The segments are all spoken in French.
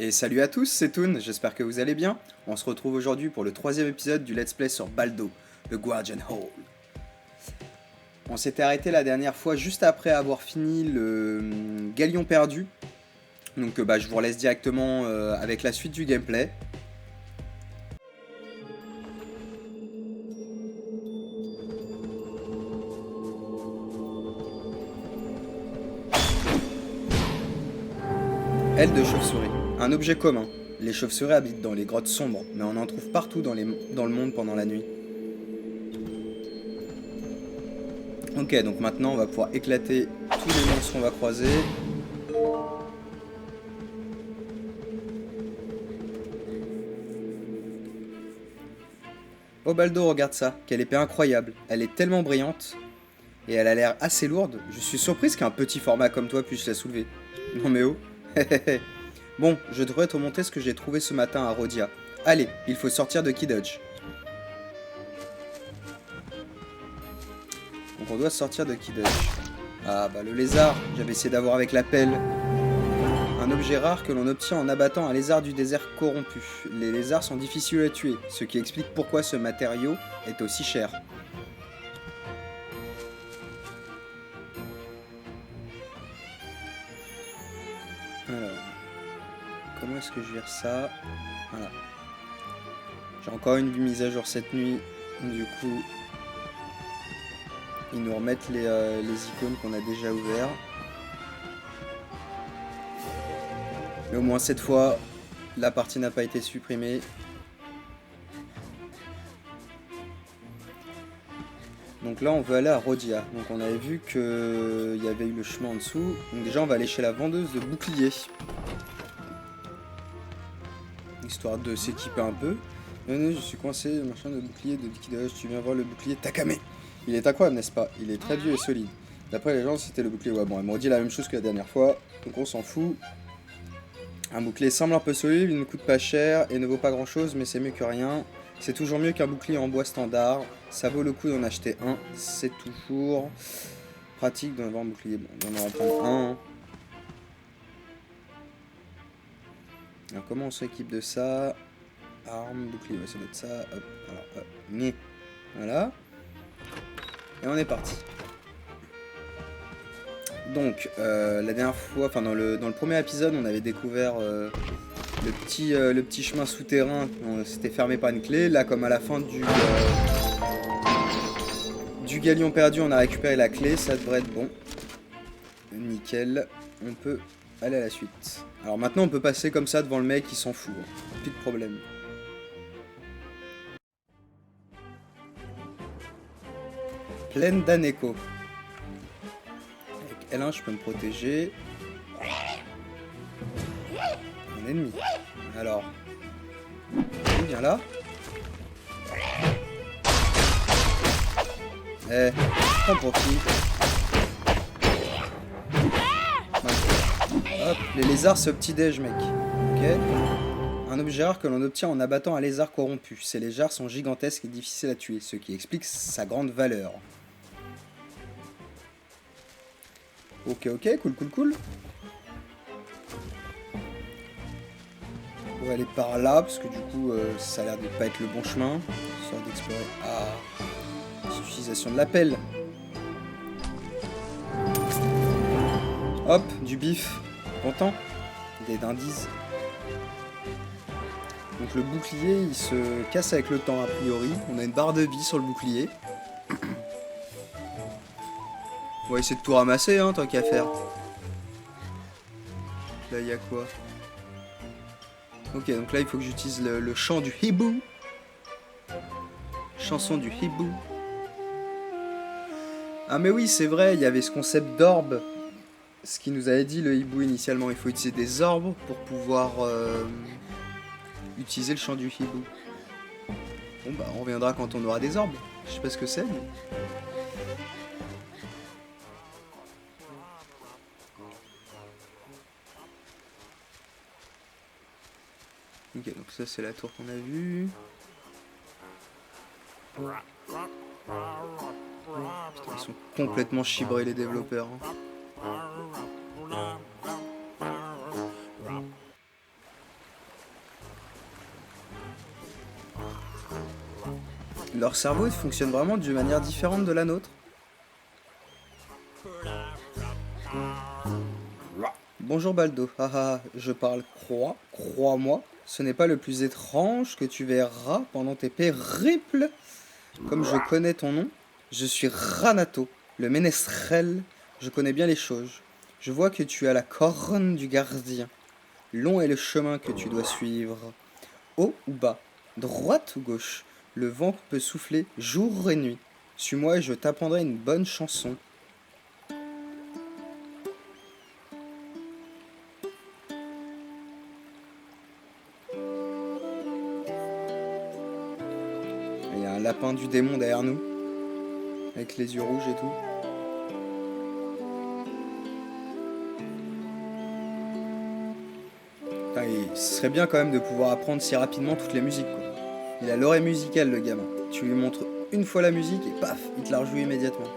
Et salut à tous, c'est Toon, j'espère que vous allez bien. On se retrouve aujourd'hui pour le troisième épisode du Let's Play sur Baldo, le Guardian Hall. On s'était arrêté la dernière fois juste après avoir fini le Galion perdu. Donc je vous relaisse directement avec la suite du gameplay. Aile de chauve-souris. Un objet commun. Les chauves-souris habitent dans les grottes sombres, mais on en trouve partout dans le monde pendant la nuit. Ok, donc maintenant on va pouvoir éclater tous les monstres qu'on va croiser. Oh Baldo, regarde ça, quelle épée incroyable. Elle est tellement brillante, et elle a l'air assez lourde. Je suis surprise qu'un petit format comme toi puisse la soulever. Non mais oh. Bon, je devrais te montrer ce que j'ai trouvé ce matin à Rhodia. Allez, il faut sortir de Kidodge. Donc on doit sortir de Kidodge. Ah bah le lézard, j'avais essayé d'avoir avec la pelle. Un objet rare que l'on obtient en abattant un lézard du désert corrompu. Les lézards sont difficiles à tuer, ce qui explique pourquoi ce matériau est aussi cher. Alors, comment est-ce que je gère ça? Voilà. J'ai encore une mise à jour cette nuit, du coup, ils nous remettent les icônes qu'on a déjà ouvertes. Mais au moins cette fois, la partie n'a pas été supprimée. Donc là, on veut aller à Rhodia. Donc on avait vu qu'il y avait eu le chemin en dessous. Donc déjà, on va aller chez la vendeuse de boucliers. Histoire de s'équiper un peu. Je suis coincé, machin de bouclier de liquidage. Tu viens voir le bouclier Takame. Il est incroyable, n'est-ce pas? Il est très vieux et solide. D'après les gens, c'était le bouclier. Ouais, bon, elle m'a dit la même chose que la dernière fois. Donc on s'en fout. Un bouclier semble un peu solide, il ne coûte pas cher et ne vaut pas grand chose, mais c'est mieux que rien. C'est toujours mieux qu'un bouclier en bois standard. Ça vaut le coup d'en acheter un. C'est toujours pratique d'en avoir un bouclier. Bon, on va en prendre un. Alors comment on s'équipe de ça? Arme, bouclier, ouais, ça doit être ça. Hop, alors, hop, voilà. Et on est parti. Donc, la dernière fois, enfin dans le premier épisode, on avait découvert le petit chemin souterrain. C'était fermé par une clé. Là, comme à la fin du Galion perdu, on a récupéré la clé. Ça devrait être bon. Nickel. On peut aller à la suite. Alors maintenant, on peut passer comme ça devant le mec, il s'en fout. Plus de problème. Plaine d'Aneko. Avec L1, je peux me protéger. Un ennemi. Alors. Viens là. Eh, prends profit. Hop, les lézards, c'est au petit-déj, mec. Ok. Un objet rare que l'on obtient en abattant un lézard corrompu. Ces lézards sont gigantesques et difficiles à tuer, ce qui explique sa grande valeur. Ok, cool. On va aller par là, parce que du coup, ça a l'air de pas être le bon chemin. Histoire d'explorer. Ah, l'utilisation de la pelle. Hop, du bif. Content. Des dindies. Donc le bouclier, il se casse avec le temps, a priori. On a une barre de vie sur le bouclier. On va essayer de tout ramasser, hein, tant qu'à faire. Là, il y a quoi? Ok, donc là, il faut que j'utilise le chant du hibou. Chanson du hibou. Ah mais oui, c'est vrai, il y avait ce concept d'orbe. Ce qui nous avait dit le hibou initialement. Il faut utiliser des orbes pour pouvoir utiliser le chant du hibou. Bon bah, on reviendra quand on aura des orbes. Je sais pas ce que c'est, mais... Ok, donc ça c'est la tour qu'on a vue. Putain, ils sont complètement chibrés les développeurs. Hein. Leur cerveau fonctionne vraiment d'une manière différente de la nôtre. Bonjour Baldo, haha, je parle crois-moi, ce n'est pas le plus étrange que tu verras pendant tes périples. Comme je connais ton nom, je suis Ranato, le ménestrel, je connais bien les choses. Je vois que tu as la corne du gardien. Long est le chemin que tu dois suivre. Haut ou bas, droite ou gauche, le vent peut souffler jour et nuit. Suis-moi et je t'apprendrai une bonne chanson. Il y a un lapin du démon derrière nous, avec les yeux rouges et tout. Putain, ce serait bien quand même de pouvoir apprendre si rapidement toutes les musiques, quoi. Il a l'oreille musicale, le gamin. Tu lui montres une fois la musique et paf, il te la rejoue immédiatement.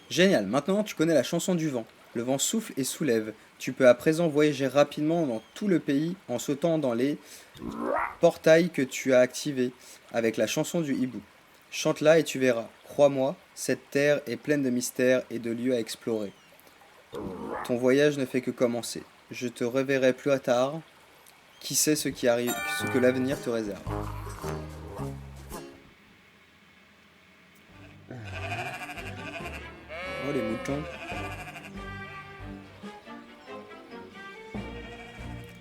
Génial, maintenant tu connais la chanson du vent. Le vent souffle et soulève. Tu peux à présent voyager rapidement dans tout le pays en sautant dans les portails que tu as activés avec la chanson du hibou. Chante-la et tu verras. Crois-moi, cette terre est pleine de mystères et de lieux à explorer. Ton voyage ne fait que commencer. Je te reverrai plus tard. Qui sait ce qui arrive, ce que l'avenir te réserve. Oh les moutons.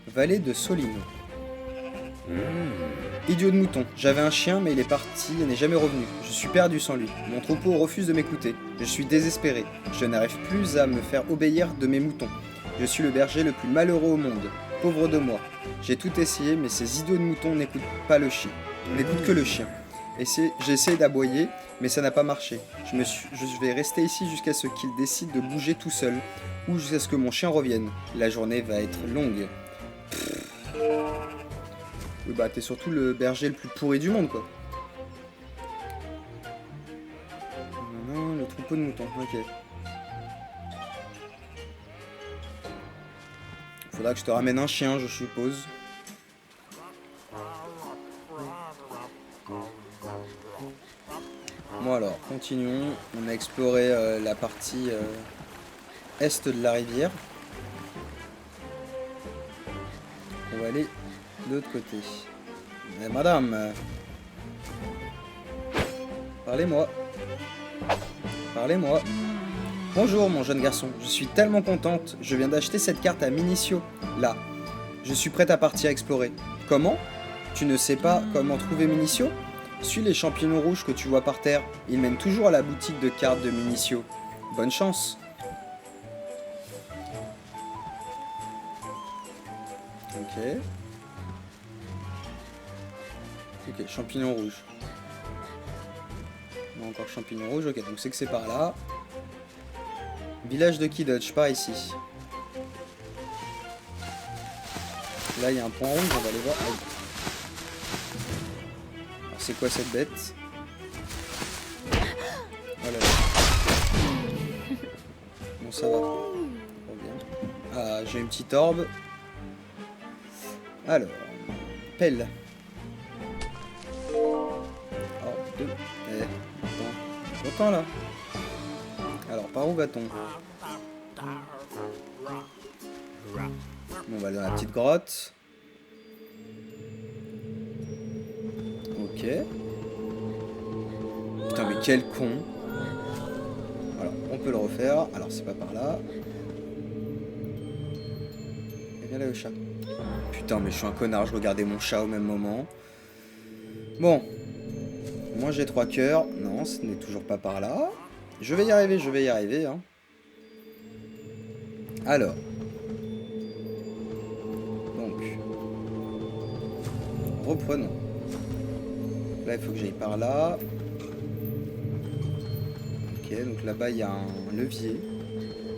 Vallée de Solino. Idiot de mouton, j'avais un chien mais il est parti et n'est jamais revenu. Je suis perdu sans lui. Mon troupeau refuse de m'écouter. Je suis désespéré. Je n'arrive plus à me faire obéir de mes moutons. Je suis le berger le plus malheureux au monde. Pauvre de moi. J'ai tout essayé mais ces idiots de moutons n'écoutent pas le chien. N'écoutent que le chien. J'ai essayé d'aboyer mais ça n'a pas marché. Je vais rester ici jusqu'à ce qu'il décide de bouger tout seul ou jusqu'à ce que mon chien revienne. La journée va être longue. Oui, bah t'es surtout le berger le plus pourri du monde, quoi. Non, le troupeau de moutons, ok. Faudra que je te ramène un chien, je suppose. Bon alors, continuons. On a exploré la partie est de la rivière. On va aller de l'autre côté. Eh, madame, parlez-moi. Parlez-moi. Bonjour mon jeune garçon, je suis tellement contente. Je viens d'acheter cette carte à Minicio. Là, je suis prête à partir explorer. Comment? Tu ne sais pas comment trouver Minicio? Suis les champignons rouges que tu vois par terre. Ils mènent toujours à la boutique de cartes de Minicio. Bonne chance. Ok. Ok, champignon rouge. Bon, encore champignon rouge, ok, donc c'est que c'est par là. Village de Kidodge, par ici. Là, il y a un point rouge, on va aller voir. Aïe. Alors, c'est quoi cette bête? Oh là là. Bon, ça va. Trop bien. Ah, j'ai une petite orbe. Alors, pelle. Oh, 2. Eh, attends. Autant là. Alors, par où va-t-on? Bon, on va aller dans la petite grotte. Ok. Putain, mais quel con. Voilà, on peut le refaire. Alors, c'est pas par là. Et bien là, le chat. Putain, mais je suis un connard, je regardais mon chat au même moment. Bon. Moi, j'ai 3 cœurs. Non, ce n'est toujours pas par là. Je vais y arriver, hein. Alors. Donc. Reprenons. Là, il faut que j'aille par là. Ok, donc là-bas, il y a un levier.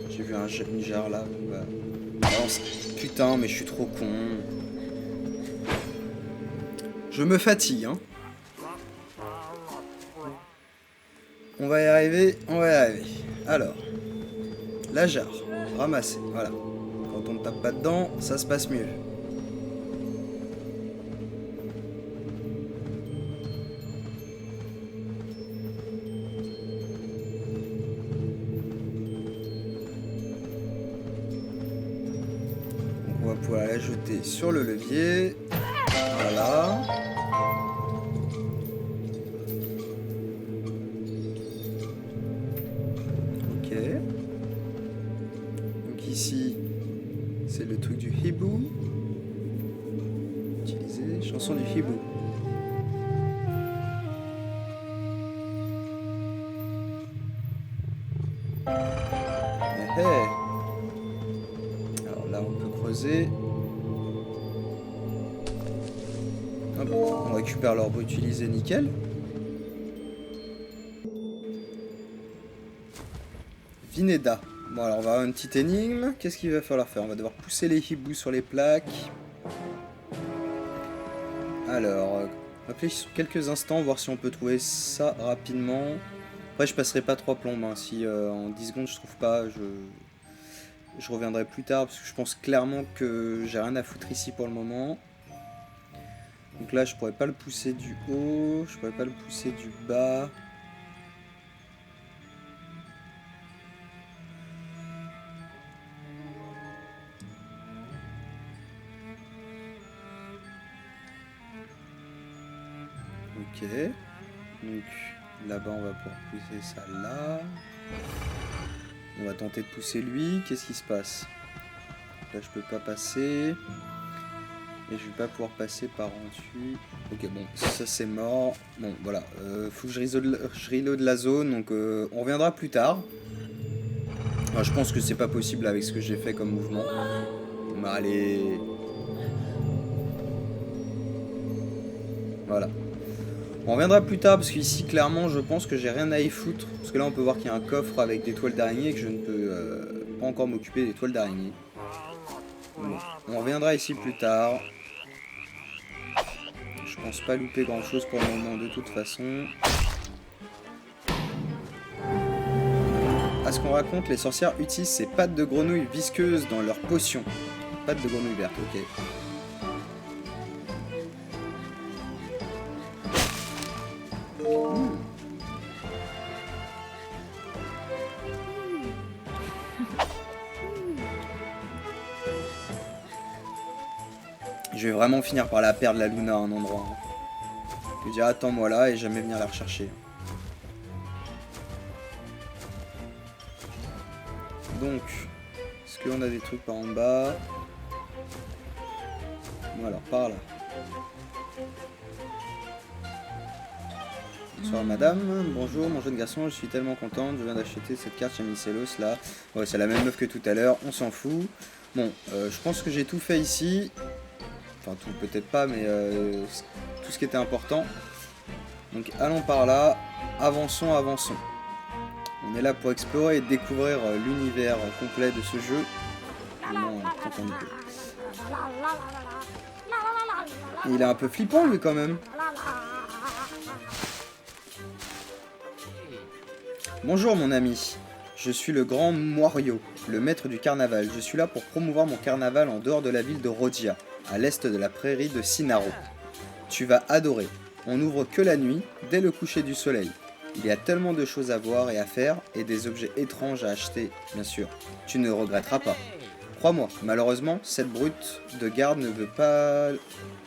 J'ai vu une jarre là. Donc, bah. Balance. Putain, mais je suis trop con. Je me fatigue, hein. On va y arriver, on va y arriver. Alors. La jarre. Ramasser, voilà. Quand on ne tape pas dedans, ça se passe mieux. On va pouvoir la jeter sur le levier. Voilà. Ok. Donc ici, c'est le truc du hibou. Utiliser chanson du hibou. Eh, eh. Alors là, on peut creuser. Hop, on récupère l'orbe utilisé, nickel. Vineda. Bon, alors on va avoir une petite énigme. Qu'est-ce qu'il va falloir faire? On va devoir pousser les hiboux sur les plaques. Alors, réfléchis quelques instants, voir si on peut trouver ça rapidement. Après, je passerai pas 3 plombes. Hein. Si en 10 secondes je trouve pas, je reviendrai plus tard parce que je pense clairement que j'ai rien à foutre ici pour le moment. Donc là, je pourrais pas le pousser du haut, je pourrais pas le pousser du bas. Ok. Donc là-bas, on va pouvoir pousser ça là. On va tenter de pousser lui. Qu'est-ce qui se passe? Là, je peux pas passer. Et je vais pas pouvoir passer par en dessus. Ok, bon, ça c'est mort. Bon, voilà. Faut que je reload la zone. Donc, on reviendra plus tard. Alors, je pense que c'est pas possible avec ce que j'ai fait comme mouvement. Mais allez. Voilà. On reviendra plus tard parce qu'ici, clairement, je pense que j'ai rien à y foutre. Parce que là, on peut voir qu'il y a un coffre avec des toiles d'araignée et que je ne peux pas encore m'occuper des toiles d'araignée. Bon, on reviendra ici plus tard. Je pense pas louper grand chose pour le moment de toute façon. À ce qu'on raconte, les sorcières utilisent ces pattes de grenouille visqueuses dans leurs potions. Pattes de grenouille verte, ok. Je vais vraiment finir par la perdre, la Luna, à un endroit. Je vais dire attends-moi là et jamais venir la rechercher. Donc, est-ce qu'on a des trucs par en bas? Bon alors, par là. Bonsoir madame, bonjour mon jeune garçon, je suis tellement contente, je viens d'acheter cette carte chez Micelos là. Ouais, c'est la même meuf que tout à l'heure, on s'en fout. Bon, je pense que j'ai tout fait ici. Enfin tout, peut-être pas, mais tout ce qui était important. Donc allons par là, avançons, avançons. On est là pour explorer et découvrir l'univers complet de ce jeu. Il est un peu flippant lui quand même. Bonjour mon ami, je suis le grand Moirio, le maître du carnaval. Je suis là pour promouvoir mon carnaval en dehors de la ville de Rodia, à l'est de la prairie de Sinaro. Tu vas adorer, on n'ouvre que la nuit, dès le coucher du soleil. Il y a tellement de choses à voir et à faire, et des objets étranges à acheter, bien sûr. Tu ne regretteras pas. Crois-moi, malheureusement, cette brute de garde ne veut pas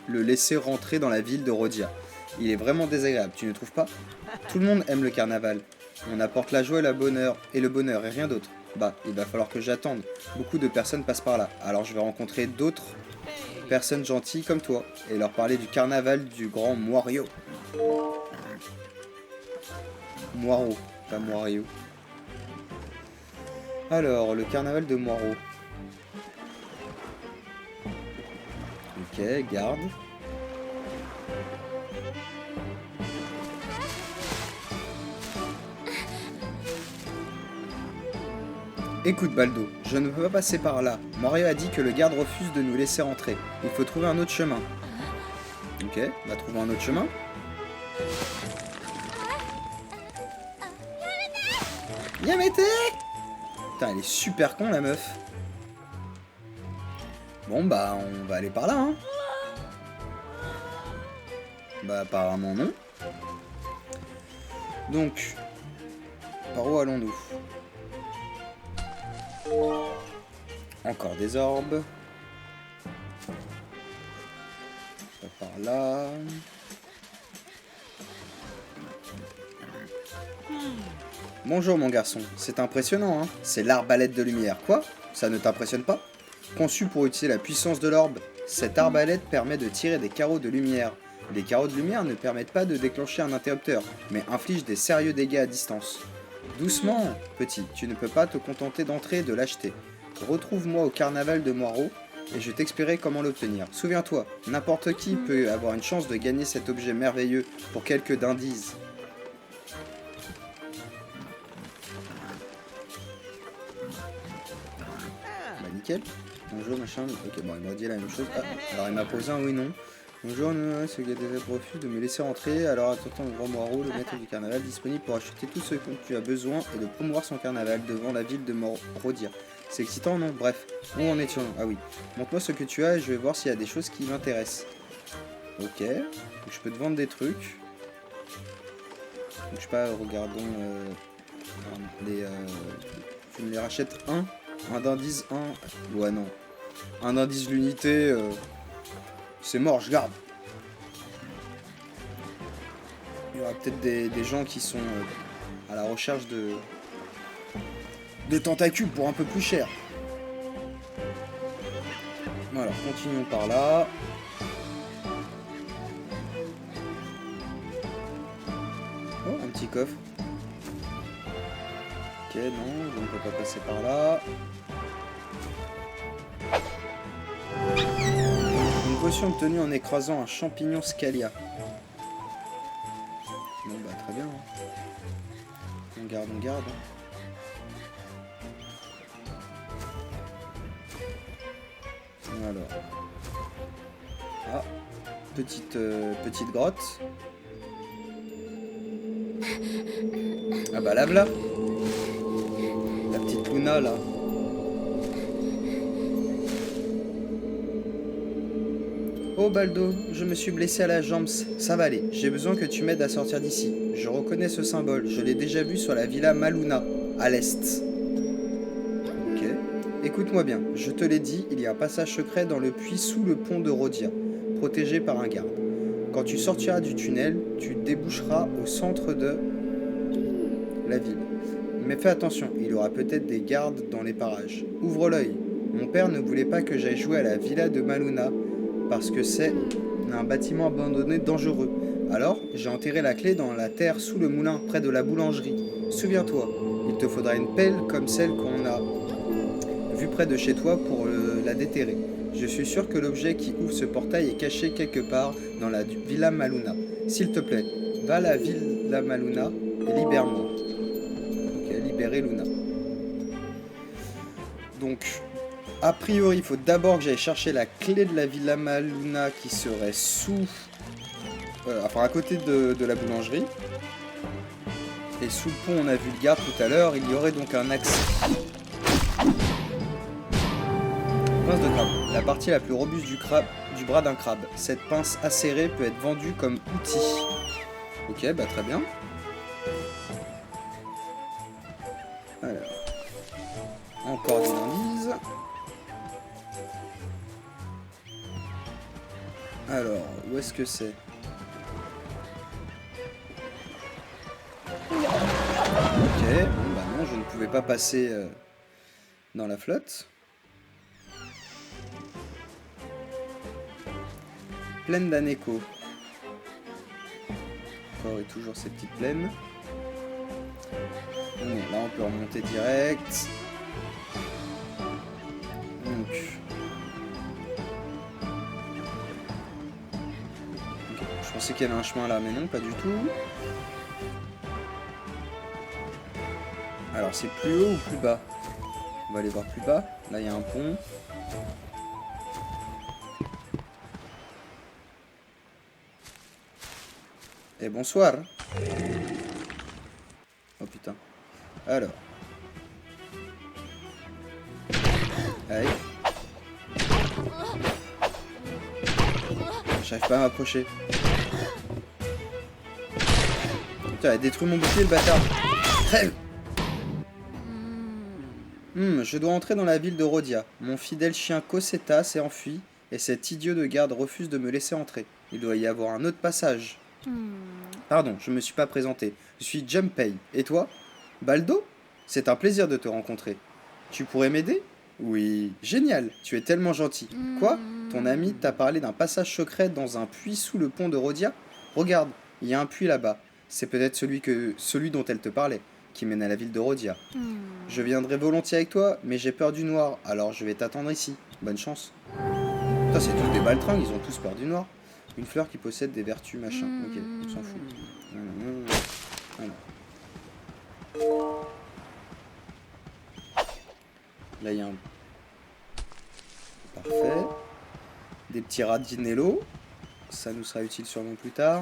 le laisser rentrer dans la ville de Rodia. Il est vraiment désagréable, tu ne trouves pas? Tout le monde aime le carnaval. On apporte la joie et le bonheur et rien d'autre. Bah, il va falloir que j'attende. Beaucoup de personnes passent par là, alors je vais rencontrer d'autres personnes gentilles comme toi et leur parler du carnaval du grand Moirio. Moiro, pas Moirio. Alors, le carnaval de Moiro. Ok, garde. Écoute Baldo, je ne peux pas passer par là. Morio a dit que le garde refuse de nous laisser entrer. Il faut trouver un autre chemin. Ok, on va trouver un autre chemin. Yamete! Putain, elle est super con la meuf. Bon bah on va aller par là hein. Bah apparemment non. Donc, par où allons-nous? Encore des orbes. Par là. Bonjour mon garçon, c'est impressionnant hein. C'est l'arbalète de lumière. Quoi? Ça ne t'impressionne pas? Conçu pour utiliser la puissance de l'orbe, cette arbalète permet de tirer des carreaux de lumière. Les carreaux de lumière ne permettent pas de déclencher un interrupteur, mais infligent des sérieux dégâts à distance. Doucement, petit, tu ne peux pas te contenter d'entrer et de l'acheter. Retrouve-moi au carnaval de Moirot, et je t'expliquerai comment l'obtenir. Souviens-toi, n'importe qui peut avoir une chance de gagner cet objet merveilleux pour quelques dindises. Bah nickel. Bonjour machin. Ok bon il m'a dit la même chose. Ah, alors il m'a posé un oui non. Bonjour, ce gars refuse de me laisser rentrer, alors attends le grand Moirot, le maître du carnaval, disponible pour acheter tout ce dont tu as besoin et de promouvoir son carnaval devant la ville de Rodir. C'est excitant non? Bref, où en étions? Ah oui. Montre-moi ce que tu as et je vais voir s'il y a des choses qui m'intéressent. Ok. Donc, je peux te vendre des trucs. Donc je sais pas, regardons les... tu me les rachètes un d'indice 1. Ouais non. Un indice l'unité, c'est mort, je garde. Il y aura peut-être des gens qui sont à la recherche de tentacules pour un peu plus cher. Voilà, continuons par là. Oh, un petit coffre. Ok, non, je ne peux pas passer par là. Une potion obtenue en écrasant un champignon scalia. Bon bah très bien. On garde, on garde. Alors. Ah, petite grotte. Ah bah la voilà. La petite Luna là. Oh Baldo, je me suis blessé à la jambe, ça va aller, j'ai besoin que tu m'aides à sortir d'ici. Je reconnais ce symbole, je l'ai déjà vu sur la villa Maluna, à l'est. Ok, écoute-moi bien, je te l'ai dit, il y a un passage secret dans le puits sous le pont de Rodia, protégé par un garde. Quand tu sortiras du tunnel, tu déboucheras au centre de la ville. Mais fais attention, il y aura peut-être des gardes dans les parages. Ouvre l'œil, mon père ne voulait pas que j'aille jouer à la villa de Maluna, parce que c'est un bâtiment abandonné dangereux. Alors, j'ai enterré la clé dans la terre sous le moulin, près de la boulangerie. Souviens-toi, il te faudra une pelle comme celle qu'on a vue près de chez toi pour la déterrer. Je suis sûr que l'objet qui ouvre ce portail est caché quelque part dans la Villa Maluna. S'il te plaît, va à la Villa Maluna et libère-moi. Ok, libérer Luna. Donc... A priori, il faut d'abord que j'aille chercher la clé de la Villa Maluna qui serait sous... enfin, à côté de la boulangerie. Et sous le pont, on a vu le garde tout à l'heure. Il y aurait donc un accès. Pince de crabe. La partie la plus robuste du bras d'un crabe. Cette pince acérée peut être vendue comme outil. Ok, bah très bien. Alors. Encore des indices. Alors, où est-ce que c'est? Ok, bon bah non, je ne pouvais pas passer dans la flotte. Plaine d'Aneco. Encore et toujours ces petites plaines. Bon, là on peut remonter direct. Donc... Je pensais qu'il y avait un chemin là, mais non, pas du tout. Alors, c'est plus haut ou plus bas? On va aller voir plus bas. Là, il y a un pont. Et bonsoir. Oh putain. Alors. Allez. J'arrive pas à m'approcher. Putain, il a détruit mon bouclier, le bâtard. Crève. Je dois entrer dans la ville de Rhodia. Mon fidèle chien Cosetta s'est enfui et cet idiot de garde refuse de me laisser entrer. Il doit y avoir un autre passage. Pardon, je me suis pas présenté. Je suis Junpei. Et toi? Baldo? C'est un plaisir de te rencontrer. Tu pourrais m'aider? Oui, génial, tu es tellement gentil. Quoi? Ton ami t'a parlé d'un passage secret dans un puits sous le pont de Rhodia? Regarde, il y a un puits là-bas. C'est peut-être celui dont elle te parlait, qui mène à la ville de Rhodia. Je viendrai volontiers avec toi, mais j'ai peur du noir, alors je vais t'attendre ici. Bonne chance. Putain, c'est tous des baltringues, ils ont tous peur du noir. Une fleur qui possède des vertus, machin. Ok, on s'en fout. Voilà. Là, il y a un... Parfait. Des petits radinello. Ça nous sera utile sûrement plus tard.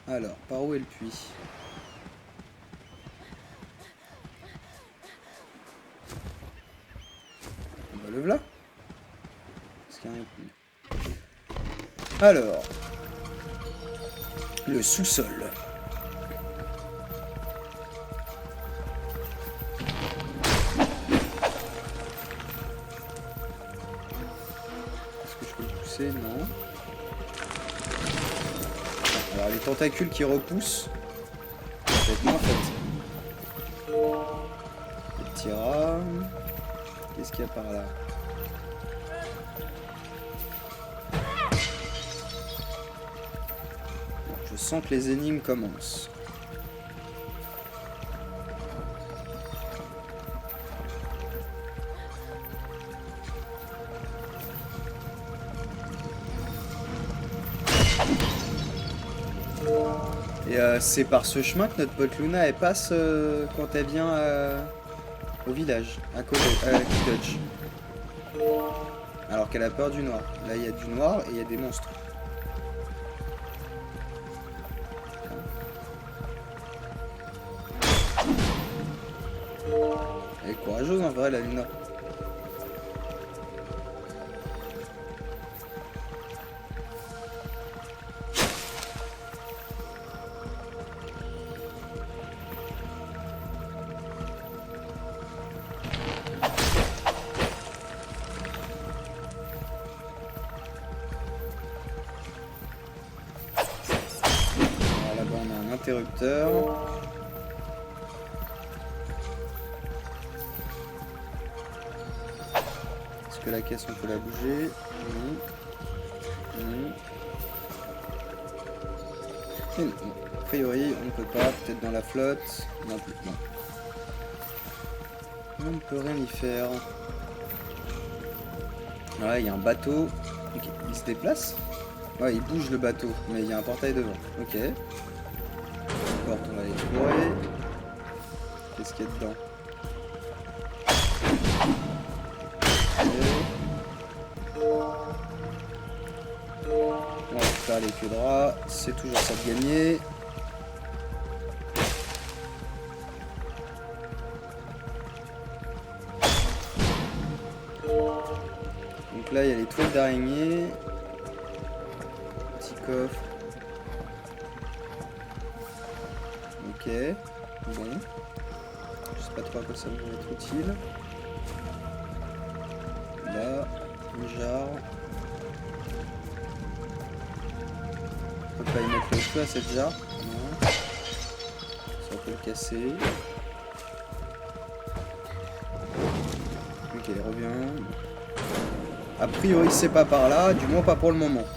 Alors, par où est le puits? On va le voilà. Est-ce qu'il y a un puits? Alors, le sous-sol. Est-ce que je peux le pousser? Non. Alors les tentacules qui repoussent, ça va être moins fait. Les petits rats. Qu'est-ce qu'il y a par là? Je sens que les énigmes commencent. Et c'est par ce chemin que notre pote Luna elle passe quand elle vient au village, à Kidodge. Alors qu'elle a peur du noir. Là il y a du noir et il y a des monstres. Elle est courageuse en vrai la Luna. Interrupteur. Est-ce que la caisse on peut la bouger? Oui. Et non. A priori on ne peut pas, peut-être dans la flotte. Non plus. Non. On ne peut rien y faire. Ouais, il y a un bateau. Okay. Il se déplace? Ouais, il bouge le bateau, mais il y a un portail devant. Ok. Porte, on va l'explorer. Qu'est-ce qu'il y a dedans? On récupère les queues de rats, c'est toujours ça de gagner. Donc là il y a les toiles d'araignée. Petit coffre. Ok, bon. Je sais pas trop à quoi ça va être utile. Là, une jarre. On peut pas y mettre le feu à cette jarre. Non. Ça on peut le casser. Ok, revient. A priori c'est pas par là, du moins pas pour le moment.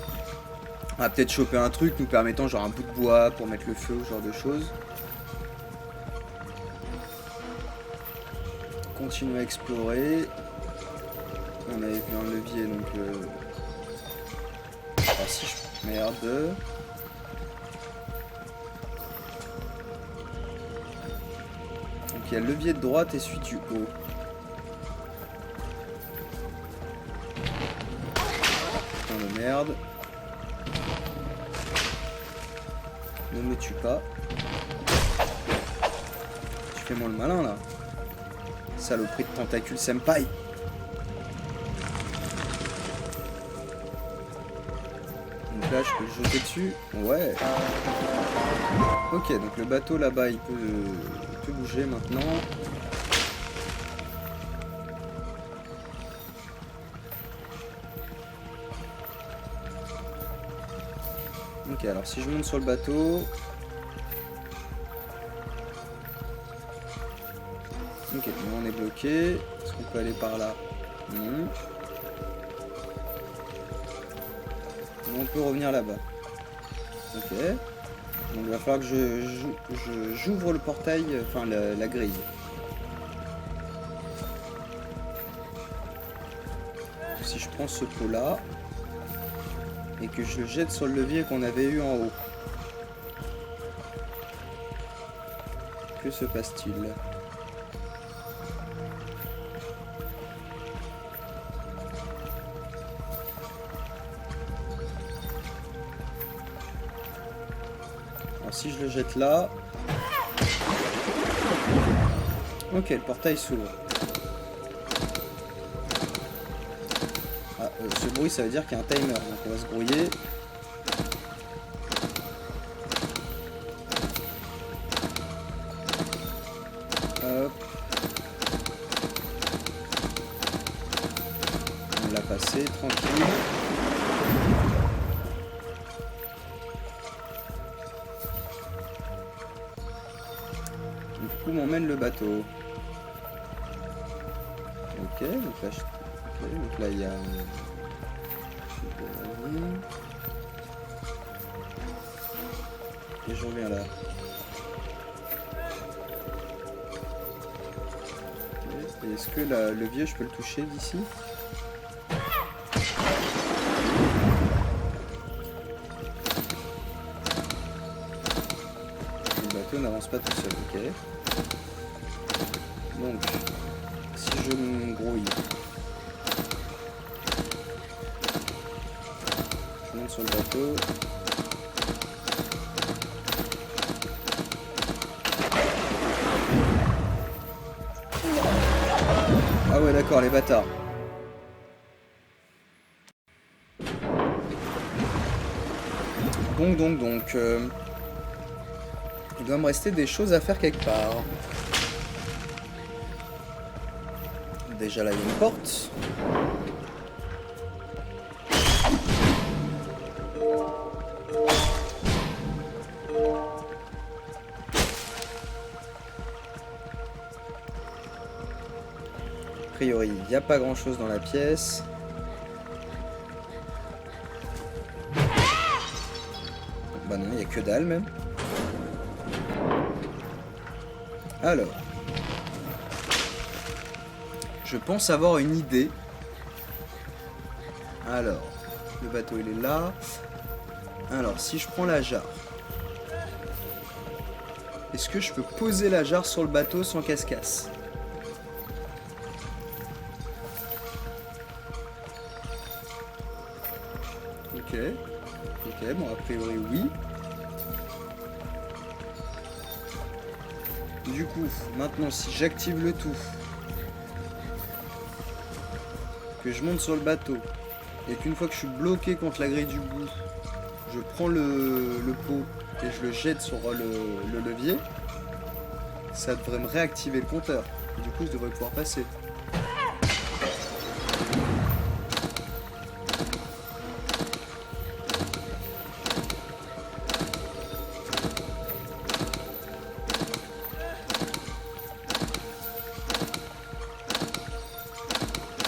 On va peut-être choper un truc nous permettant genre un bout de bois pour mettre le feu, ce genre de choses. Continuer à explorer. On avait vu un levier donc ah si je... Merde. Donc il y a le levier de droite et celui du haut. Putain de merde. Ne me tue pas. Tu fais moi le malin là. Saloperie de tentacule senpai. Donc là, je peux le jeter dessus. Ouais. Ok, donc le bateau là-bas, il peut bouger maintenant. Ok, alors si je monte sur le bateau... Ok, on est bloqué. Est-ce qu'on peut aller par là? Non. On peut revenir là-bas. Ok. Donc il va falloir que j'ouvre le portail, enfin la grille. Si je prends ce pot là et que je le jette sur le levier qu'on avait eu en haut, que se passe-t-il? Alors si je le jette là... Ok, le portail s'ouvre. Ah, ce bruit ça veut dire qu'il y a un timer, donc on va se brouiller. Hop. On l'a passé, tranquille. Du coup, on m'emmène le bateau. Ok, donc là, donc là il y a... Et je reviens là. Okay. Est-ce que le vieux, je peux le toucher d'ici? Le bateau n'avance pas tout seul, ok. Donc, si je me grouille, je monte sur le bateau. Ah ouais, d'accord, les bâtards. Donc, il doit me rester des choses à faire quelque part. Déjà là, il y a une porte. A priori, il n'y a pas grand chose dans la pièce. Bah non, il n'y a que dalle même. Alors, je pense avoir une idée. Alors, le bateau il est là. Alors, si je prends la jarre, est-ce que je peux poser la jarre sur le bateau sans casse-casse? Ok. Ok, bon, a priori, oui. Du coup, maintenant, si j'active le tout, que je monte sur le bateau, et qu'une fois que je suis bloqué contre la grille du bout, je prends le pot et je le jette sur le levier, ça devrait me réactiver le compteur. Du coup, je devrais pouvoir passer.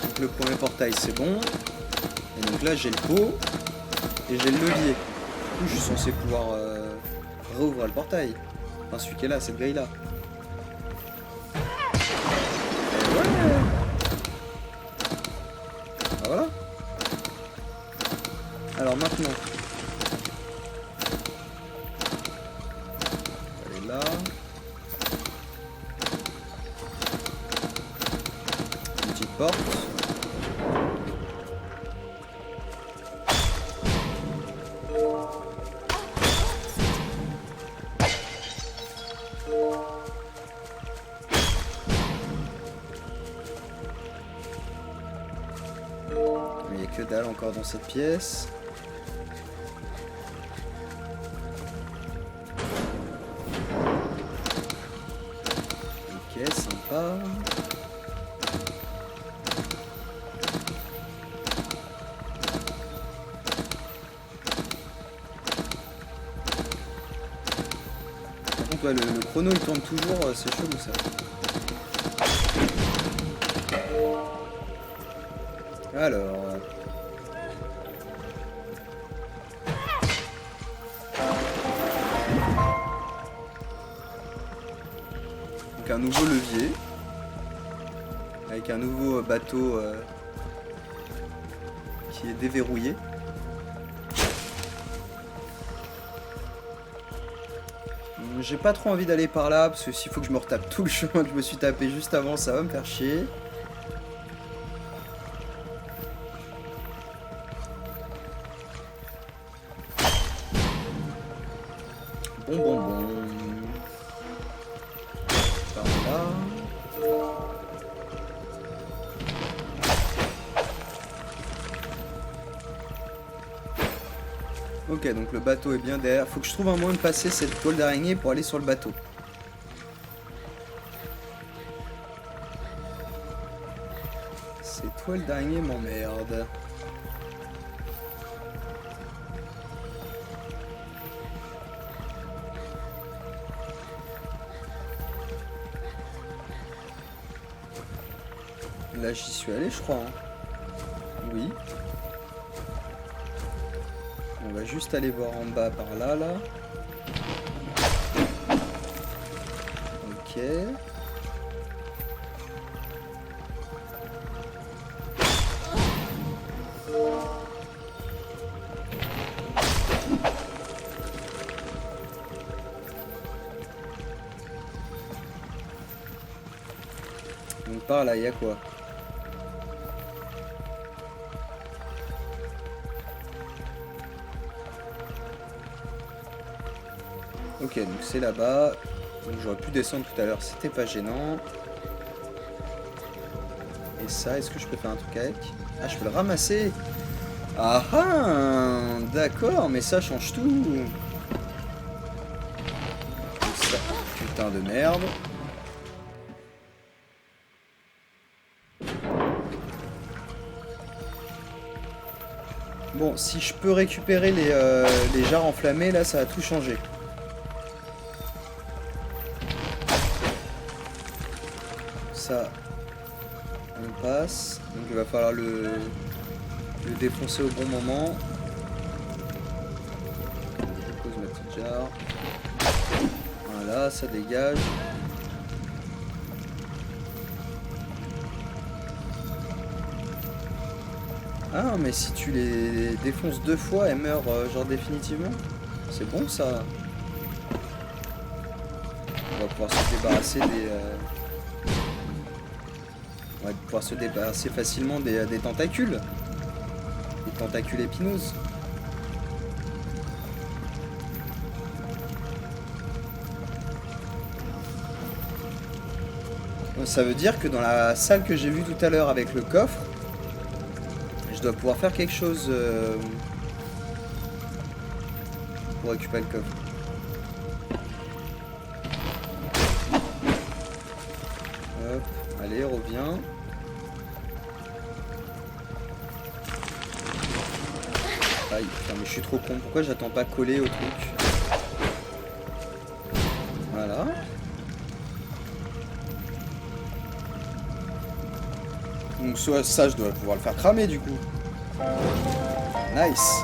Donc le premier portail, c'est bon. Et donc là, j'ai le pot et j'ai le levier. Du coup, je suis censé pouvoir rouvrir le portail. Enfin, celui qui est là, cette grille-là. Ah, voilà. Alors maintenant, elle est là. Une petite porte. Il n'y a que dalle encore dans cette pièce. Voilà. Par contre, ouais, le chrono il tourne toujours, c'est chelou ça. Alors. Donc un nouveau levier. Avec un nouveau bateau qui est déverrouillé. J'ai pas trop envie d'aller par là parce que s'il faut que je me retape tout le chemin que je me suis tapé juste avant, ça va me faire chier. Bon. Par là. Ok, donc le bateau est bien derrière. Faut que je trouve un moyen de passer cette toile d'araignée pour aller sur le bateau. Ces toiles d'araignée m'emmerdent. Là, j'y suis allé, je crois. Hein. Oui. On va juste aller voir en bas par là, là. Ok. Donc par là, il y a quoi? Ok, donc c'est là-bas. Donc j'aurais pu descendre tout à l'heure, c'était pas gênant. Et ça, est-ce que je peux faire un truc avec? Ah, je peux le ramasser. Ah ah, d'accord, mais ça change tout. Donc ça, putain de merde. Bon, si je peux récupérer les jarres enflammées, là, ça va tout changer. Ça, on passe. Donc il va falloir le défoncer au bon moment. Je pose ma petite jarre. Voilà, ça dégage. Ah, mais si tu les défonces 2 fois, elles meurent genre définitivement. C'est bon ça. On va pouvoir se débarrasser des... On va pouvoir se débarrasser facilement des tentacules. Des tentacules épineuses. Ça veut dire que dans la salle que j'ai vue tout à l'heure avec le coffre, je dois pouvoir faire quelque chose pour récupérer le coffre. Hop, allez, reviens. Aïe, putain, mais je suis trop con. Pourquoi j'attends pas coller au truc? Voilà. Donc ça, je dois pouvoir le faire cramer du coup. Nice.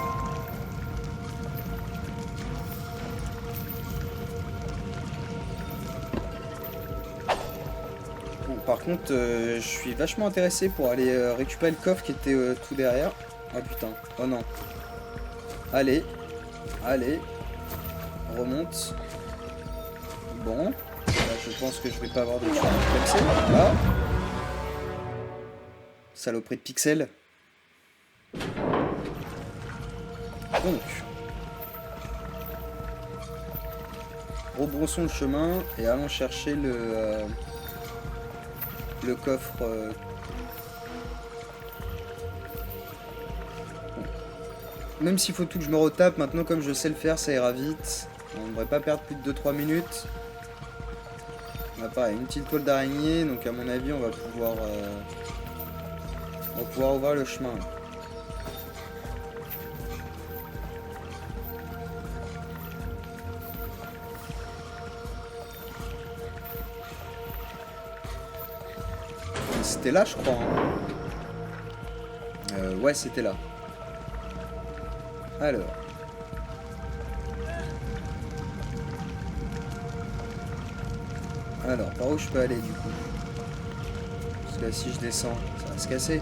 Bon, par contre, je suis vachement intéressé pour aller récupérer le coffre qui était tout derrière. Ah putain, oh non. Allez, allez, remonte. Bon, là je pense que je vais pas avoir de chance comme ça. Là. Saloperie de pixels. Donc, rebroussons le chemin et allons chercher le coffre. Même s'il faut tout que je me retape, maintenant comme je sais le faire, ça ira vite. On ne devrait pas perdre plus de 2-3 minutes. Là, pareil, une petite toile d'araignée, donc à mon avis, on va pouvoir ouvrir le chemin. C'était là, je crois. Hein. Ouais, c'était là. Alors. Alors, par où je peux aller du coup? Parce que là, si je descends, ça va se casser.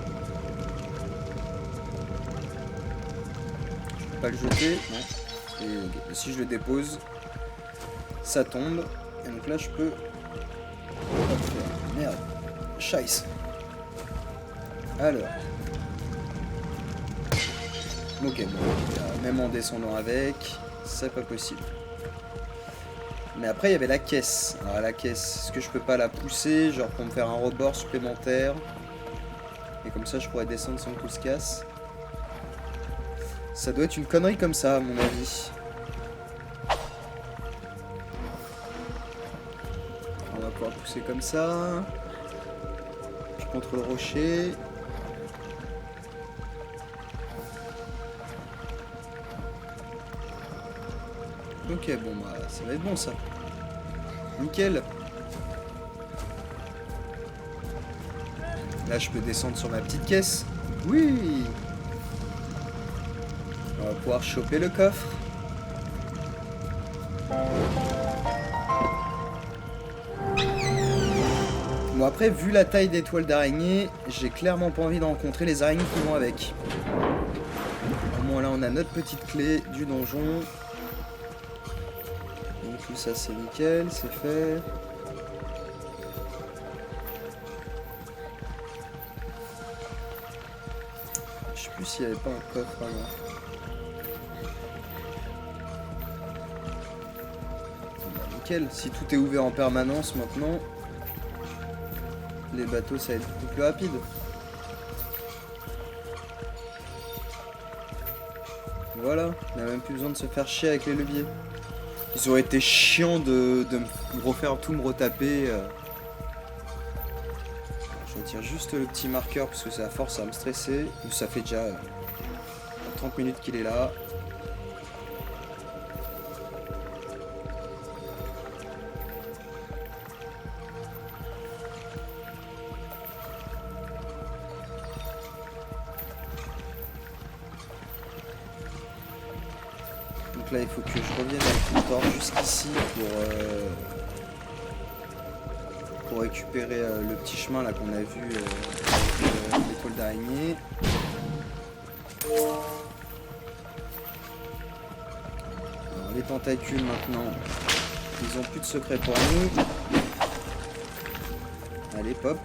Je peux pas le jeter, non. Et si je le dépose, ça tombe. Et donc là, je peux... Merde. Scheiße. Alors. Ok, bon. Même en descendant avec, c'est pas possible. Mais après, il y avait la caisse. Alors, la caisse, est-ce que je peux pas la pousser, genre pour me faire un rebord supplémentaire? Et comme ça, je pourrais descendre sans que tout se casse. Ça doit être une connerie comme ça, à mon avis. On va pouvoir pousser comme ça. Puis contre le rocher. Ok, bon bah ça va être bon ça. Nickel. Là je peux descendre sur ma petite caisse. Oui. On va pouvoir choper le coffre. Bon après, vu la taille des toiles d'araignée, j'ai clairement pas envie de rencontrer les araignées qui vont avec. Au moins là on a notre petite clé du donjon. Donc tout ça c'est nickel, c'est fait. Je sais plus s'il n'y avait pas un coffre avant. Bah, nickel, si tout est ouvert en permanence maintenant, les bateaux ça va être beaucoup plus rapide. Voilà, on n'a même plus besoin de se faire chier avec les leviers. Ils auraient été chiants de me refaire tout me retaper. Je retire juste le petit marqueur parce que c'est à force à me stresser. Ça fait déjà 30 minutes qu'il est là. Donc là il faut que je revienne avec le tord jusqu'ici pour récupérer le petit chemin là qu'on a vu avec l'étoile d'araignée. Alors, les tentacules maintenant, ils ont plus de secret pour nous. Allez pop.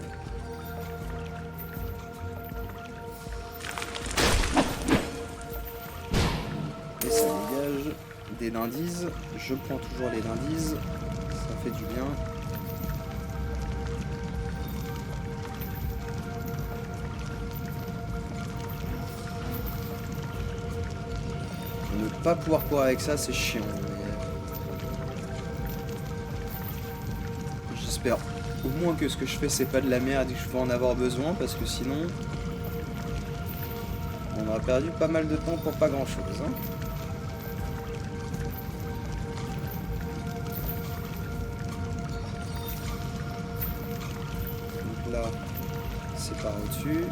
Et ça dégage des lindises. Je prends toujours les lindises, ça fait du bien. Ne pas pouvoir courir avec ça, c'est chiant. J'espère au moins que ce que je fais, c'est pas de la merde et que je vais en avoir besoin, parce que sinon, on aura perdu pas mal de temps pour pas grand chose. Hein. Donc là, c'est par au-dessus.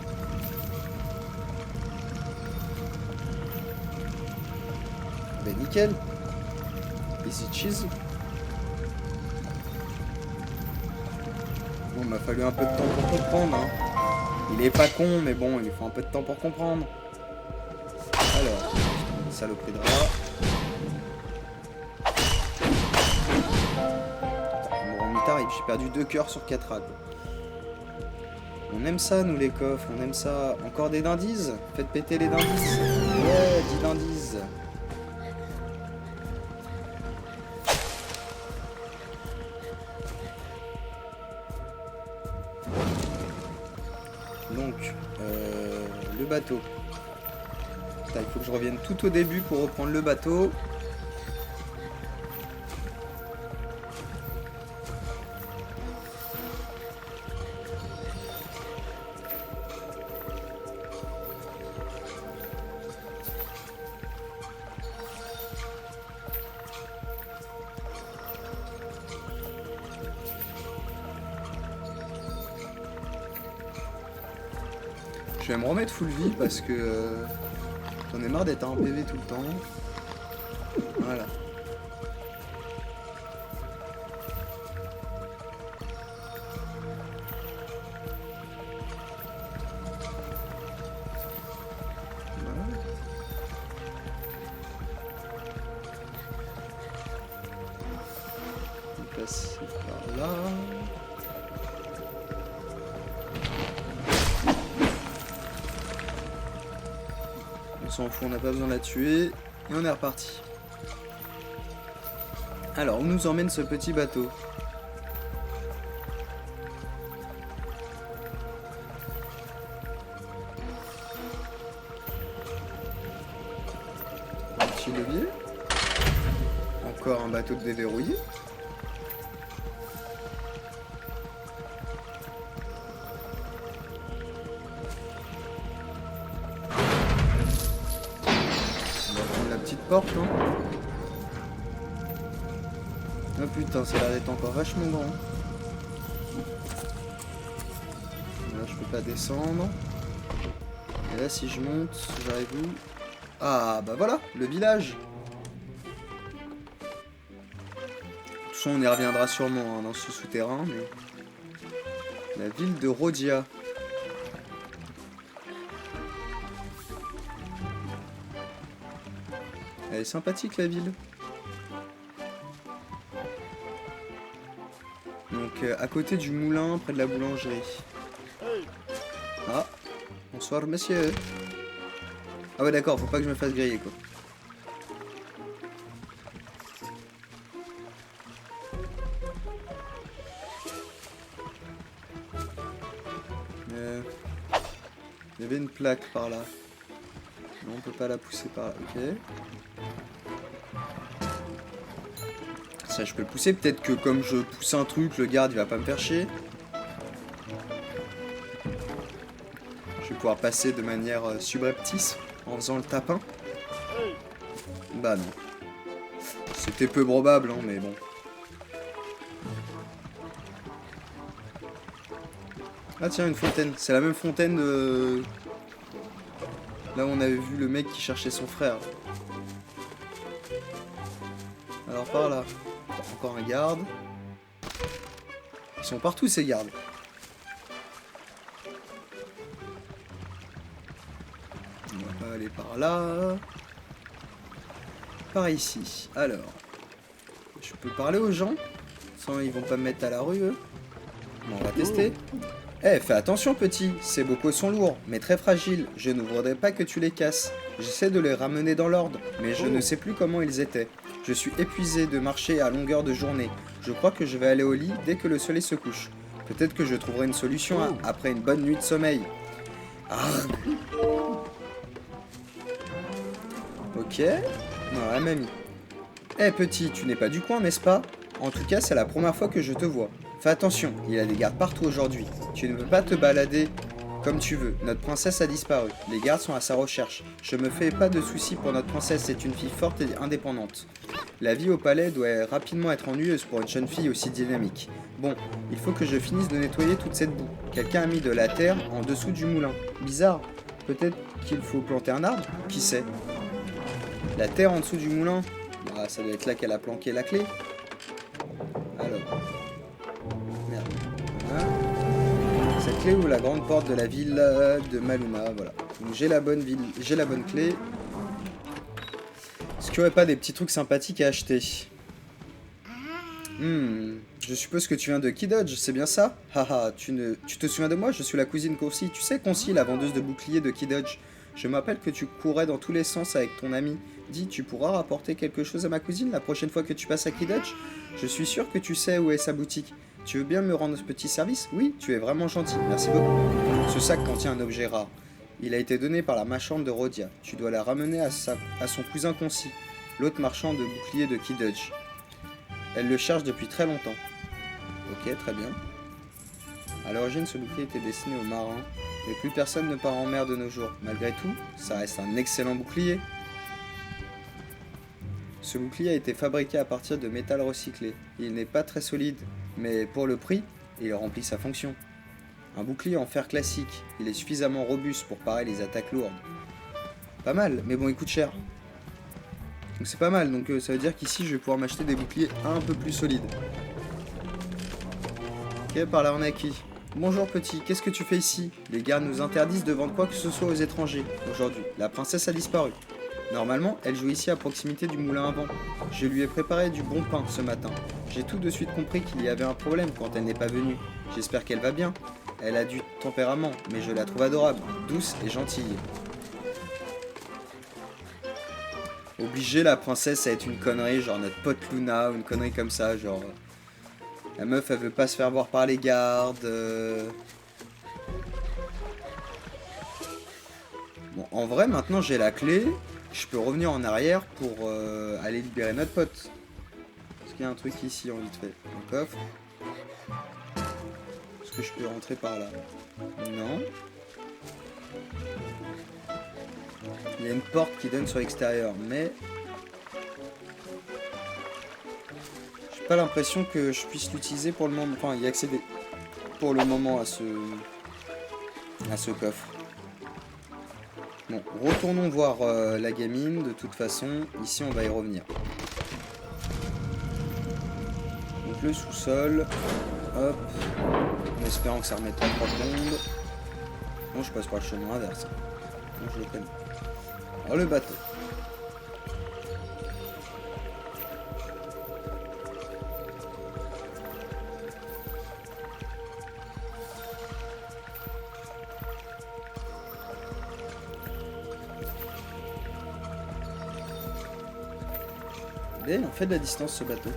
Ben nickel. Easy cheese. Bon, il m'a fallu un peu de temps pour comprendre. Hein. Il est pas con, mais bon, il faut un peu de temps pour comprendre. Alors, saloperie de rat. Mon mitard, j'ai perdu 2 cœurs sur 4 rats. On aime ça, nous, les coffres, on aime ça. Encore des dindises? Faites péter les dindises. Ouais, 10 dindises. Donc, le bateau. Putain, il faut que je revienne tout au début pour reprendre le bateau. Je vais me remettre full vie parce que j'en ai marre d'être en PV tout le temps. Voilà. Passer par là. On s'en fout, on n'a pas besoin de la tuer. Et on est reparti. Alors, où nous emmène ce petit bateau? Un petit levier. Encore un bateau de déverrouillé. Porte, hein. Oh putain, ça a l'air d'être encore vachement grand. Là, je peux pas descendre. Et là, si je monte, j'arrive où? Ah, bah voilà, le village. De toute façon, on y reviendra sûrement hein, dans ce souterrain, mais... La ville de Rhodia. Elle est sympathique la ville. Donc à côté du moulin, près de la boulangerie. Ah, bonsoir monsieur. Ah ouais d'accord, faut pas que je me fasse griller quoi. Il y avait une plaque par là. Non, on peut pas la pousser par là, ok. Ça, je peux le pousser. Peut-être que comme je pousse un truc, le garde, il va pas me faire chier. Je vais pouvoir passer de manière subreptice en faisant le tapin. Bah non. C'était peu probable, hein, mais bon. Ah tiens, une fontaine. C'est la même fontaine de... Là où on avait vu le mec qui cherchait son frère. Alors par là. Encore un garde. Ils sont partout ces gardes. On va aller par là. Par ici. Alors. Je peux parler aux gens. Sans ils vont pas me mettre à la rue eux. Bon, on va tester. Eh, fais attention petit, ces bocaux sont lourds, mais très fragiles. Je ne voudrais pas que tu les casses. J'essaie de les ramener dans l'ordre, mais je ne sais plus comment ils étaient. Je suis épuisé de marcher à longueur de journée. Je crois que je vais aller au lit dès que le soleil se couche. Peut-être que je trouverai une solution après une bonne nuit de sommeil. Arrgh. Ok. Ouais, mamie. Eh petit, tu n'es pas du coin, n'est-ce pas? En tout cas, c'est la première fois que je te vois. Fais attention, il y a des gardes partout aujourd'hui. Tu ne peux pas te balader comme tu veux. Notre princesse a disparu. Les gardes sont à sa recherche. Je me fais pas de soucis pour notre princesse, c'est une fille forte et indépendante. La vie au palais doit rapidement être ennuyeuse pour une jeune fille aussi dynamique. Bon, il faut que je finisse de nettoyer toute cette boue. Quelqu'un a mis de la terre en dessous du moulin. Bizarre. Peut-être qu'il faut planter un arbre? Qui sait? La terre en dessous du moulin? Bah, ça doit être là qu'elle a planqué la clé. Alors... Merde. Voilà. Cette clé ouvre la grande porte de la ville de Maluma, voilà. Donc j'ai la bonne clé. Est-ce qu'il n'y aurait pas des petits trucs sympathiques à acheter? Je suppose que tu viens de Kidodge, c'est bien ça? Haha, tu te souviens de moi? Je suis la cousine Concy. Tu sais Concy, la vendeuse de boucliers de Kidodge. Je me rappelle que tu courais dans tous les sens avec ton ami. Dis, tu pourras rapporter quelque chose à ma cousine la prochaine fois que tu passes à Kidodge? Je suis sûr que tu sais où est sa boutique. Tu veux bien me rendre ce petit service? Oui, tu es vraiment gentil, merci beaucoup. Ce sac contient un objet rare. Il a été donné par la marchande de Rhodia. Tu dois la ramener à son cousin Concy, l'autre marchand de boucliers de Kidodge. Elle le cherche depuis très longtemps. Ok, très bien. À l'origine, ce bouclier était destiné aux marins, mais plus personne ne part en mer de nos jours. Malgré tout, ça reste un excellent bouclier. Ce bouclier a été fabriqué à partir de métal recyclé. Il n'est pas très solide, mais pour le prix, il remplit sa fonction. Un bouclier en fer classique. Il est suffisamment robuste pour parer les attaques lourdes. Pas mal, mais bon, il coûte cher. Donc c'est pas mal, donc ça veut dire qu'ici je vais pouvoir m'acheter des boucliers un peu plus solides. Ok, par là on a qui? Bonjour petit, qu'est-ce que tu fais ici? Les gardes nous interdisent de vendre quoi que ce soit aux étrangers. Aujourd'hui, la princesse a disparu. Normalement, elle joue ici à proximité du moulin à vent. Je lui ai préparé du bon pain ce matin. J'ai tout de suite compris qu'il y avait un problème quand elle n'est pas venue. J'espère qu'elle va bien. Elle a du tempérament, mais je la trouve adorable, douce et gentille. Obliger la princesse à être une connerie, genre notre pote Luna, ou une connerie comme ça, genre... La meuf, elle veut pas se faire voir par les gardes. Bon, en vrai, maintenant j'ai la clé. Je peux revenir en arrière pour aller libérer notre pote. Est-ce qu'il y a un truc ici en vite fait? Un coffre. Est-ce que je peux rentrer par là? Non. Il y a une porte qui donne sur l'extérieur, mais... J'ai pas l'impression que je puisse l'utiliser pour le moment. Enfin, y accéder pour le moment à ce coffre. Bon, retournons voir la gamine. De toute façon, ici on va y revenir. Donc le sous-sol. Hop. En espérant que ça remette pas trop de monde. Non, je passe par le chemin inverse. Non, je le connais. Alors le bateau. Et on fait de la distance ce bateau.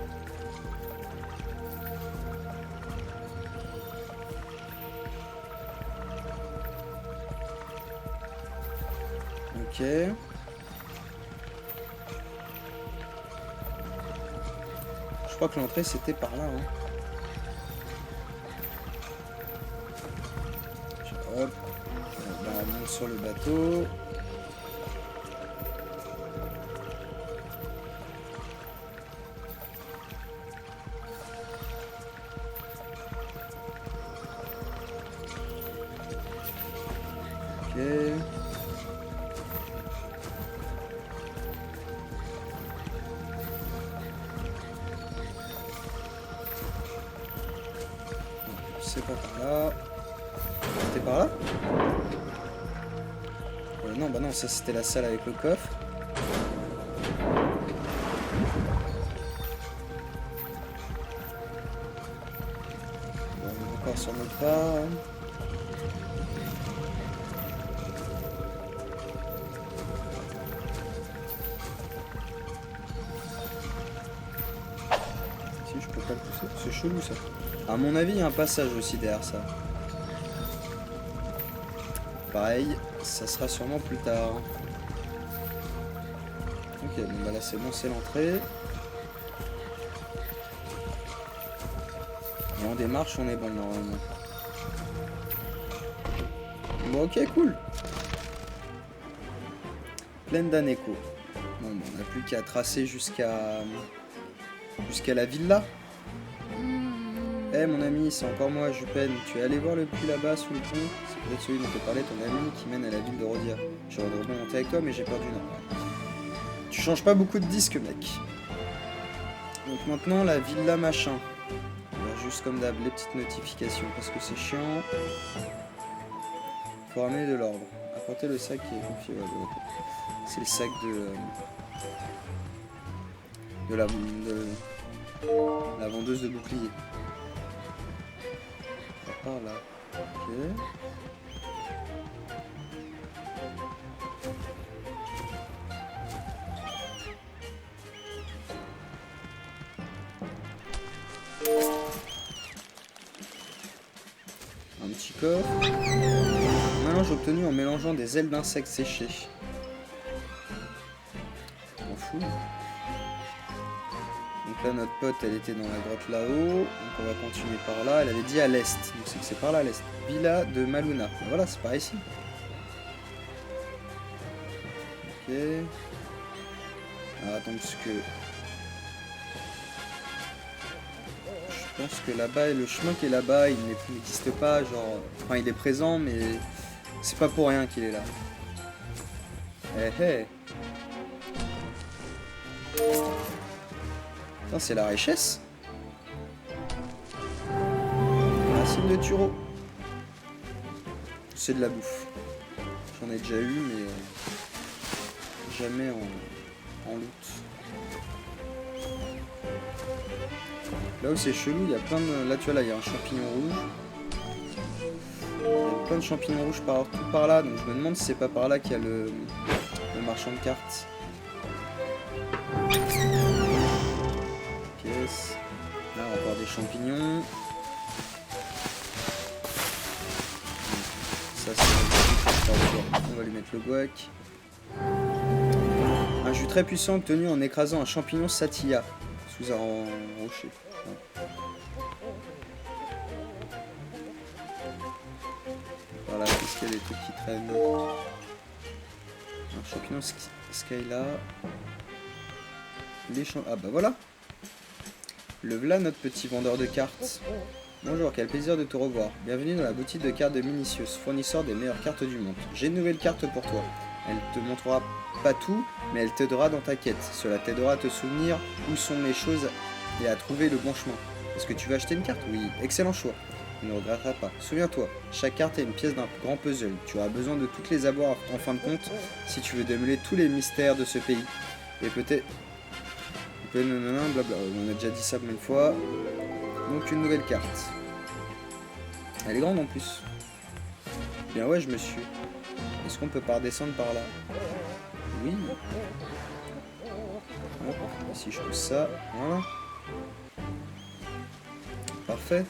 Ok. Je crois que l'entrée c'était par là. Hein. Hop. On monte sur le bateau. Ok. C'est pas par là. C'était par là? Non, bah non, ça c'était la salle avec le coffre. Bon, on est encore sur notre pas. Si, je peux pas le pousser. C'est chelou ça. À mon avis, il y a un passage aussi derrière ça. Pareil, ça sera sûrement plus tard. Ok, bon bah là c'est bon, c'est l'entrée. Et on démarche, on est bon normalement. Bon ok, cool. Plaine d'Aneco. Bon, bah, on n'a plus qu'à tracer jusqu'à la villa. Eh mon ami, c'est encore moi, Jupen. Tu es allé voir le puits là-bas sous le pont? C'est peut-être celui dont te parlait ton ami qui mène à la ville de Rodia. J'aurais dû remonter avec toi, mais j'ai perdu nom. Tu changes pas beaucoup de disques, mec. Donc maintenant, la villa machin. On va juste comme d'hab, les petites notifications, parce que c'est chiant. Faut ramener de l'ordre. Apporter le sac qui est confié. Ouais, c'est le sac de la vendeuse de boucliers. Par là. Ok. Un petit coffre. Un mélange obtenu en mélangeant des ailes d'insectes séchés. On fout. Donc là notre pote elle était dans la grotte là-haut. Donc on va continuer par là. Elle avait dit à l'est. Donc c'est que c'est par là à l'est. Villa de Maluna. Ben voilà, c'est par ici. Ok. Alors attends parce que... Je pense que là-bas, le chemin qui est là-bas, il n'existe pas, genre... Enfin, il est présent, mais c'est pas pour rien qu'il est là. Eh eh. Putain, c'est la richesse. Racine de Turo. C'est de la bouffe. J'en ai déjà eu, mais jamais en loot. Là où c'est chelou, il y a plein de... Là, tu vois, là, il y a un champignon rouge. Il y a plein de champignons rouges partout par là, donc je me demande si c'est pas par là qu'il y a le marchand de cartes. Pièce. Là, encore des champignons. Ça, c'est... On va lui mettre le guac. Un jus très puissant obtenu en écrasant un champignon Satya sous un rocher. Voilà, qu'est-ce qu'il y a des trucs qui traînent. Un champignon Skyla. Ah bah voilà. Le voilà notre petit vendeur de cartes. Bonjour, quel plaisir de te revoir. Bienvenue dans la boutique de cartes de Minicius, fournisseur des meilleures cartes du monde. J'ai une nouvelle carte pour toi. Elle te montrera pas tout, mais elle t'aidera dans ta quête. Cela t'aidera à te souvenir où sont les choses et à trouver le bon chemin. Est-ce que tu veux acheter une carte? Oui, excellent choix. Tu ne regretteras pas. Souviens-toi, chaque carte est une pièce d'un grand puzzle. Tu auras besoin de toutes les avoir en fin de compte si tu veux démêler tous les mystères de ce pays. Et peut-être... Blablabla. On a déjà dit ça une fois. Donc une nouvelle carte. Elle est grande en plus. Bien ouais, je me suis... Est-ce qu'on peut pas redescendre par là? Oui. Hop, si je pousse ça, voilà. Parfait.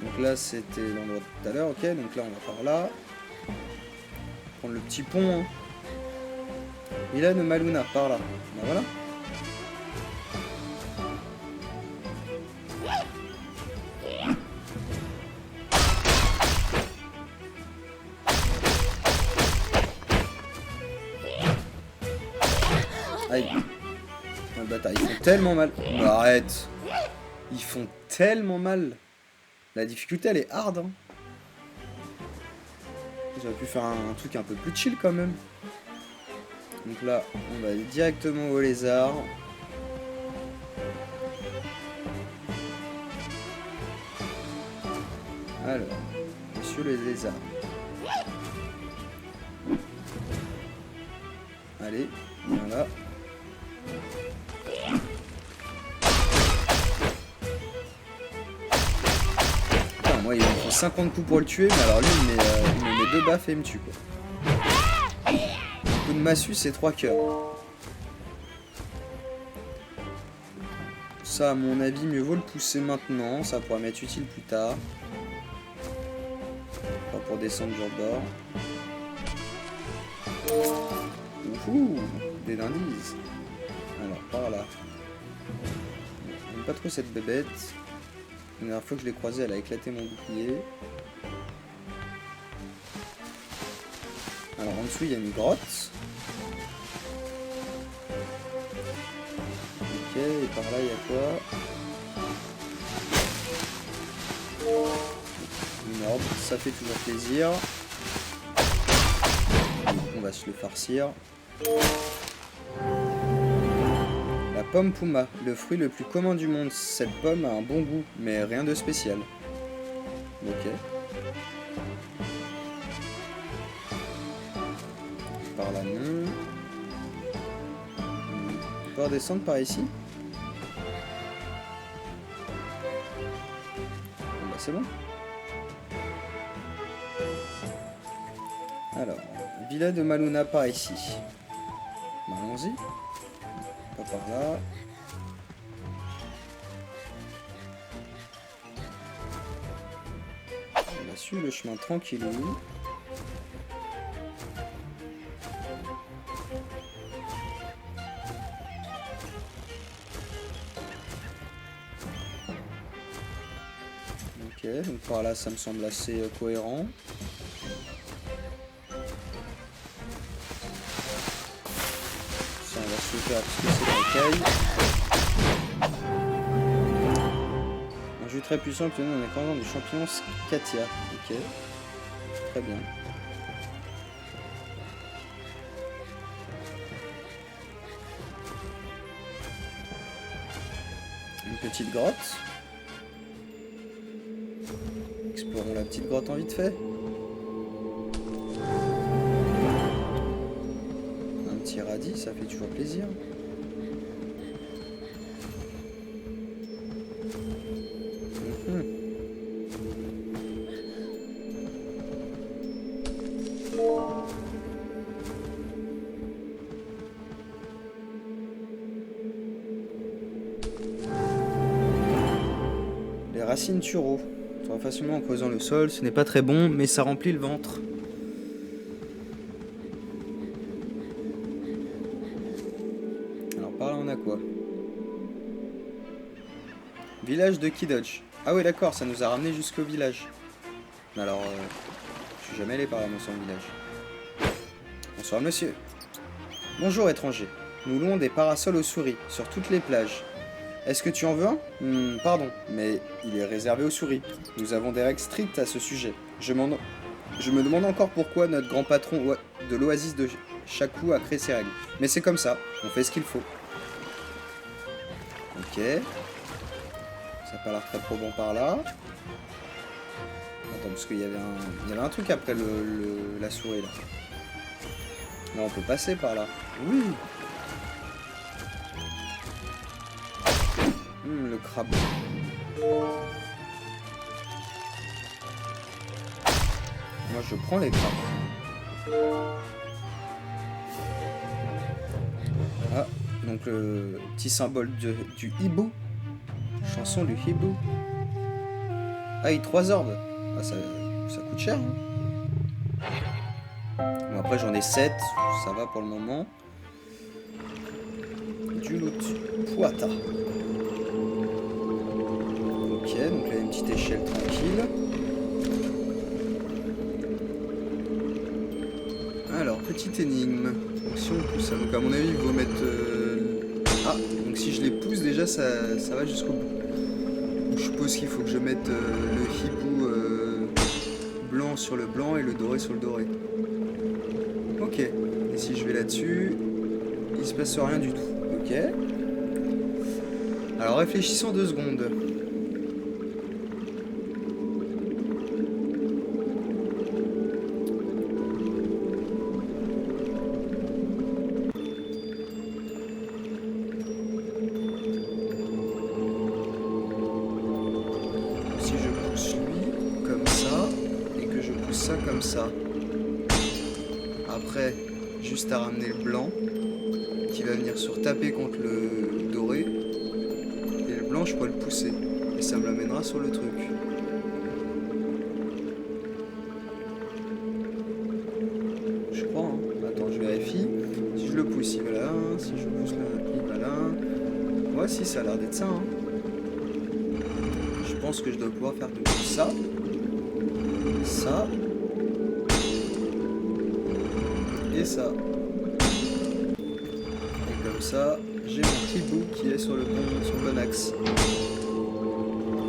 Donc là, c'était l'endroit de tout à l'heure, ok. Donc là, on va par là. Prendre le petit pont. Hein. Villa de Maluna, par là. Ben voilà. Aïe. Un bâtard, ils font tellement mal. Bah, arrête. Ils font tellement mal. La difficulté, elle est hard. Hein. J'aurais pu faire un truc un peu plus chill quand même. Donc là, on va aller directement au lézard. Alors, monsieur le lézard. Allez, voilà. Putain, moi, il me faut 50 coups pour le tuer, mais alors lui, il me met 2 baffes et il me tue, quoi. Un coup de massue, c'est 3 cœurs. Ça, à mon avis, mieux vaut le pousser maintenant. Ça pourra m'être utile plus tard. Pas pour descendre sur le bord. Ouhou, des indices. Alors, par là. J'aime pas trop cette bébête. La dernière fois que je l'ai croisée, elle a éclaté mon bouclier. Alors, en dessous, il y a une grotte. Ok, et par là, il y a quoi? Une orbe, ça fait toujours plaisir. On va se le farcir. La pomme Puma, le fruit le plus commun du monde. Cette pomme a un bon goût, mais rien de spécial. Ok. Par là, non. On peut redescendre par ici? Bon bah c'est bon. Alors, Villa de Maluna par ici. Bah, allons-y. Pas par là. On va suivre le chemin tranquillou. Ok, donc par là ça me semble assez cohérent. Ça on va se le faire parce que c'est la caille. jus très puissant obtenu en ingrédient du champignon Scatia. Ok. Très bien. Une petite grotte. Explorons la petite grotte en vite fait. Un petit radis, ça fait toujours plaisir. Les racines tureaux. On trouve facilement en creusant le sol. Ce n'est pas très bon, mais ça remplit le ventre. Alors par là, on a quoi? Village de Kidodge. Ah oui, d'accord, ça nous a ramené jusqu'au village. Alors, je suis jamais allé par là, moi, sans le village. Bonsoir, monsieur. Bonjour, étranger. Nous louons des parasols aux souris, sur toutes les plages. Est-ce que tu en veux un? Pardon, mais il est réservé aux souris. Nous avons des règles strictes à ce sujet. Je me demande encore pourquoi notre grand patron de l'oasis de Shaku a créé ces règles. Mais c'est comme ça, on fait ce qu'il faut. Ok. Ça n'a pas l'air très probant par là. Attends, parce qu'il y avait un truc après la souris là. Là, on peut passer par là. Oui. Le crabe. Moi, je prends les crabes. Ah, donc le petit symbole du hibou. Chanson du hibou. Ah, il 3 orbes. Ah, ça coûte cher. Hein. Bon, après, j'en ai 7. Ça va pour le moment. Du loot. Poita. Ok, donc là, il y a une petite échelle tranquille. Alors, petite énigme. Donc, si on pousse ça, donc à mon avis, il faut mettre... Ah, donc si je les pousse, déjà, ça va jusqu'au bout. Donc, je suppose qu'il faut que je mette le hibou blanc sur le blanc et le doré sur le doré. Ok. Et si je vais là-dessus, il se passe rien du tout. Ok. Alors, réfléchissons 2 secondes. Comme ça. Après, juste à ramener le blanc qui va venir surtaper contre le doré. Et le blanc, je peux le pousser. Et ça me l'amènera sur le truc. Je crois, hein. Attends, je vérifie. Si je le pousse, il va là. Si je pousse là, il va là. Ouais, si, ça a l'air d'être ça. Hein. Je pense que je dois pouvoir faire tout ça. Ça. Et ça. Et comme ça, j'ai mon petit bout qui est sur le bon axe.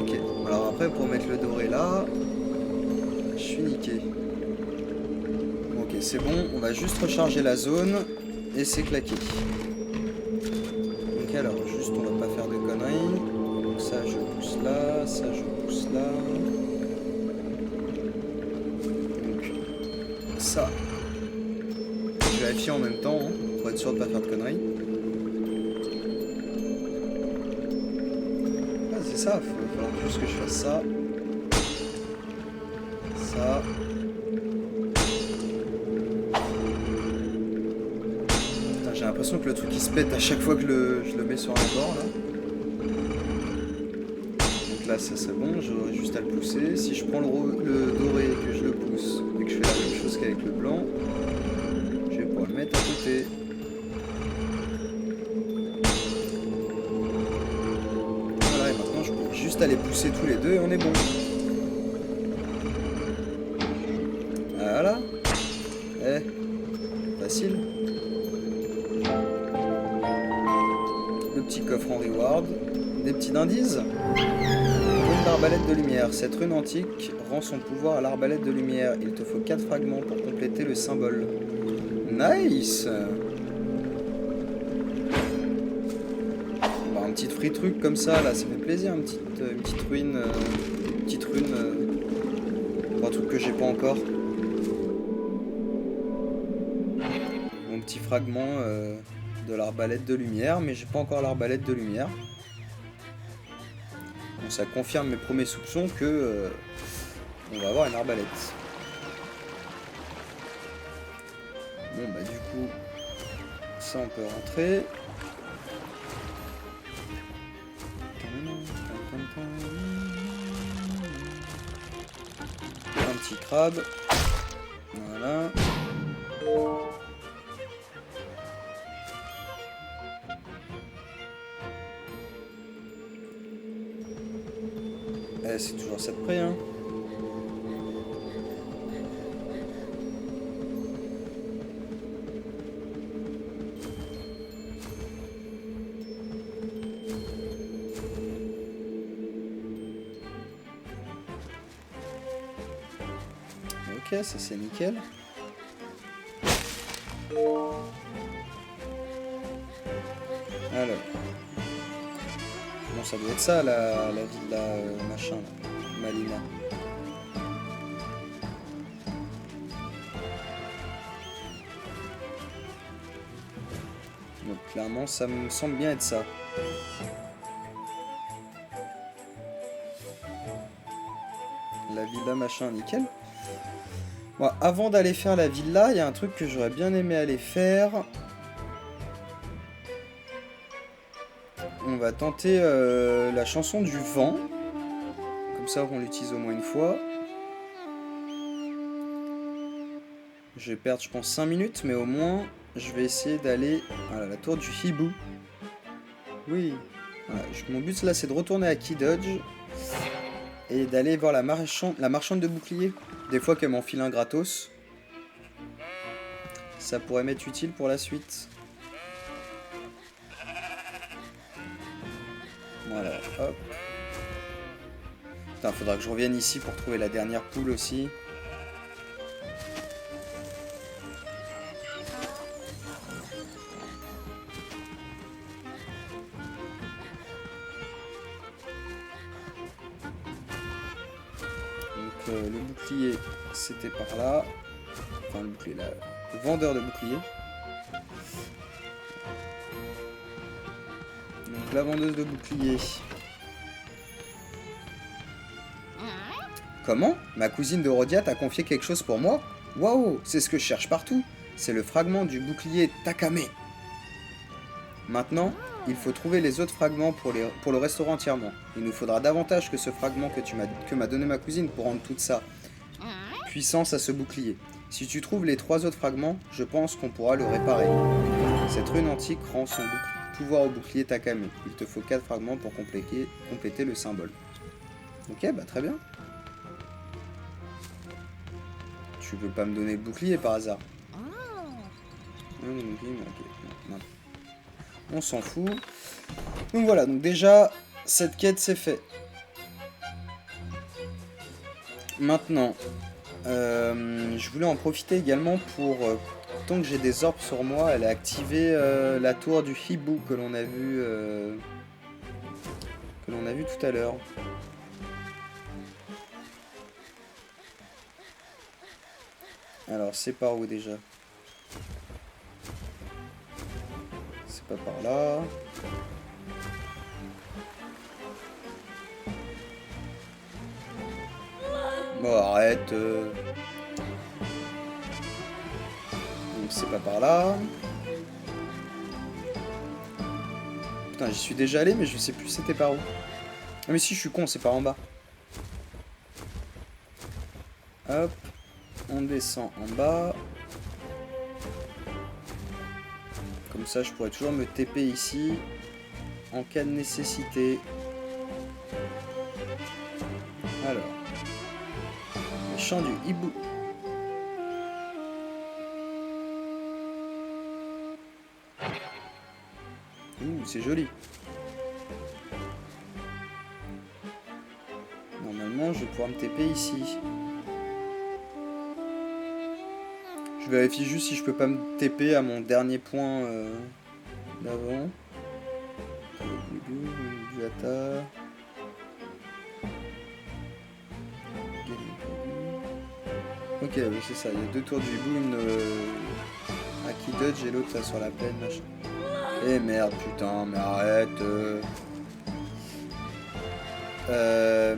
Ok. Alors après, pour mettre le doré là, je suis niqué. Ok, c'est bon. On va juste recharger la zone et c'est claqué. Donc alors, juste on va pas faire de conneries. Donc ça, je pousse là. Ça, je pousse là. Donc ça. Je vérifie en même temps, hein, pour être sûr de ne pas faire de conneries. Ah, c'est ça, il va falloir juste que je fasse ça. Ça. Putain, j'ai l'impression que le truc il se pète à chaque fois que je le mets sur un bord là. Donc là, ça c'est bon, j'aurai juste à le pousser. Si je prends le doré et que je le pousse et que je fais la même chose qu'avec le blanc, pour le mettre à côté. Voilà, et maintenant je peux juste aller pousser tous les deux et on est bon. Voilà. Facile. Le petit coffre en reward. Des petits indices. Rune d'arbalète de lumière. Cette rune antique rend son pouvoir à l'arbalète de lumière. Il te faut 4 fragments pour compléter le symbole. Nice. Bon, un petit free truc comme ça, là, ça fait plaisir. Une petite rune. Pour un truc que j'ai pas encore. Mon petit fragment de l'arbalète de lumière, mais j'ai pas encore l'arbalète de lumière. Donc ça confirme mes premiers soupçons que on va avoir une arbalète. Bon bah du coup, ça on peut rentrer. Un petit crabe. Voilà. C'est toujours ça de près, hein. Ok, ça c'est nickel. Alors. Bon, ça doit être ça, la villa machin, Malina. Donc clairement, ça me semble bien être ça. La villa machin, nickel. Bon, avant d'aller faire la villa, il y a un truc que j'aurais bien aimé aller faire. On va tenter la chanson du vent. Comme ça, on l'utilise au moins une fois. Je vais perdre, je pense, 5 minutes, mais au moins, je vais essayer d'aller à la tour du hibou. Oui. Voilà, mon but là, c'est de retourner à Key Dodge et d'aller voir la marchande de boucliers. Des fois qu'elle m'enfile un gratos. Ça pourrait m'être utile pour la suite. Voilà, hop. Putain, faudra que je revienne ici pour trouver la dernière poule aussi. Donc le bouclier, c'était par là. Enfin, le bouclier, là. Le vendeur de boucliers. Donc la vendeuse de boucliers. Comment? Ma cousine de Rodia t'a confié quelque chose pour moi? Waouh, c'est ce que je cherche partout. C'est le fragment du bouclier Takame. Maintenant, il faut trouver les autres fragments pour le restaurer entièrement. Il nous faudra davantage que ce fragment que m'a donné ma cousine pour rendre toute sa puissance à ce bouclier. Si tu trouves les 3 autres fragments, je pense qu'on pourra le réparer. Cette rune antique rend son pouvoir au bouclier Takame. Il te faut 4 fragments pour compléter le symbole. Ok, bah très bien. Tu peux pas me donner le bouclier par hasard? On s'en fout. Donc voilà, donc déjà, cette quête c'est fait. Maintenant, je voulais en profiter également pour, tant que j'ai des orbes sur moi, aller activer la tour du hibou que l'on a vu tout à l'heure. Alors, c'est par où déjà? C'est pas par là. Bon, arrête. Donc, c'est pas par là. Putain, j'y suis déjà allé, mais je sais plus c'était par où. Ah, mais si, je suis con, c'est par en bas. Hop. On descend en bas. Comme ça, je pourrais toujours me TP ici. En cas de nécessité. Alors. Le chant du hibou. C'est joli. Normalement, je vais pouvoir me TP ici. Je vérifie juste si je peux pas me TP à mon dernier point d'avant. Duata. Ok, oui, c'est ça. Il y a 2 tours du hibou, une Aki Dodge et l'autre sur la plaine, machin. Eh merde, putain, mais arrête.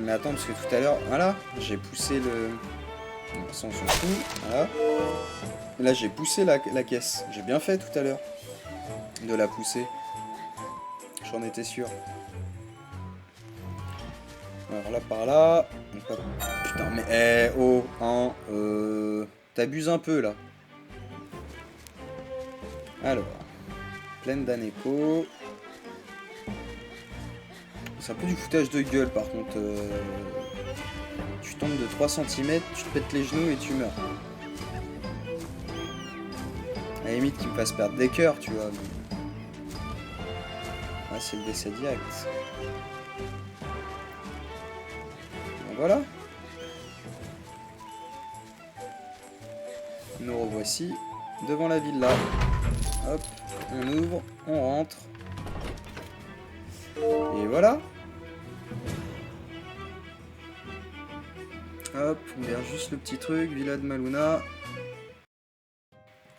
Mais attends, parce que tout à l'heure, voilà, j'ai poussé le. Non, ça on s'en fout, voilà. Là j'ai poussé la caisse. J'ai bien fait tout à l'heure de la pousser. J'en étais sûr. Alors là par là. Putain mais t'abuses un peu là. Alors. Plaine d'Aneko. C'est un peu du foutage de gueule par contre. Tu tombes de 3 cm, tu te pètes les genoux et tu meurs. À la limite qu'il me fasse perdre des cœurs, tu vois. Mais... ah, c'est le décès direct. Donc voilà. Nous revoici devant la villa. Hop, on ouvre, on rentre. Et voilà. Hop, on verra juste le petit truc, Villa de Maluna.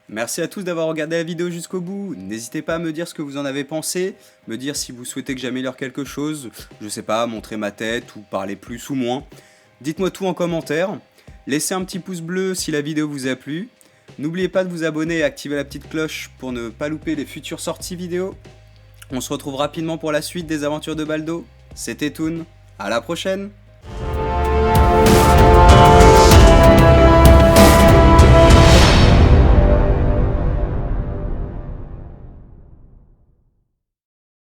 Merci à tous d'avoir regardé la vidéo jusqu'au bout. N'hésitez pas à me dire ce que vous en avez pensé, me dire si vous souhaitez que j'améliore quelque chose, je sais pas, montrer ma tête ou parler plus ou moins. Dites-moi tout en commentaire. Laissez un petit pouce bleu si la vidéo vous a plu. N'oubliez pas de vous abonner et activer la petite cloche pour ne pas louper les futures sorties vidéo. On se retrouve rapidement pour la suite des aventures de Baldo. C'était Toon, à la prochaine!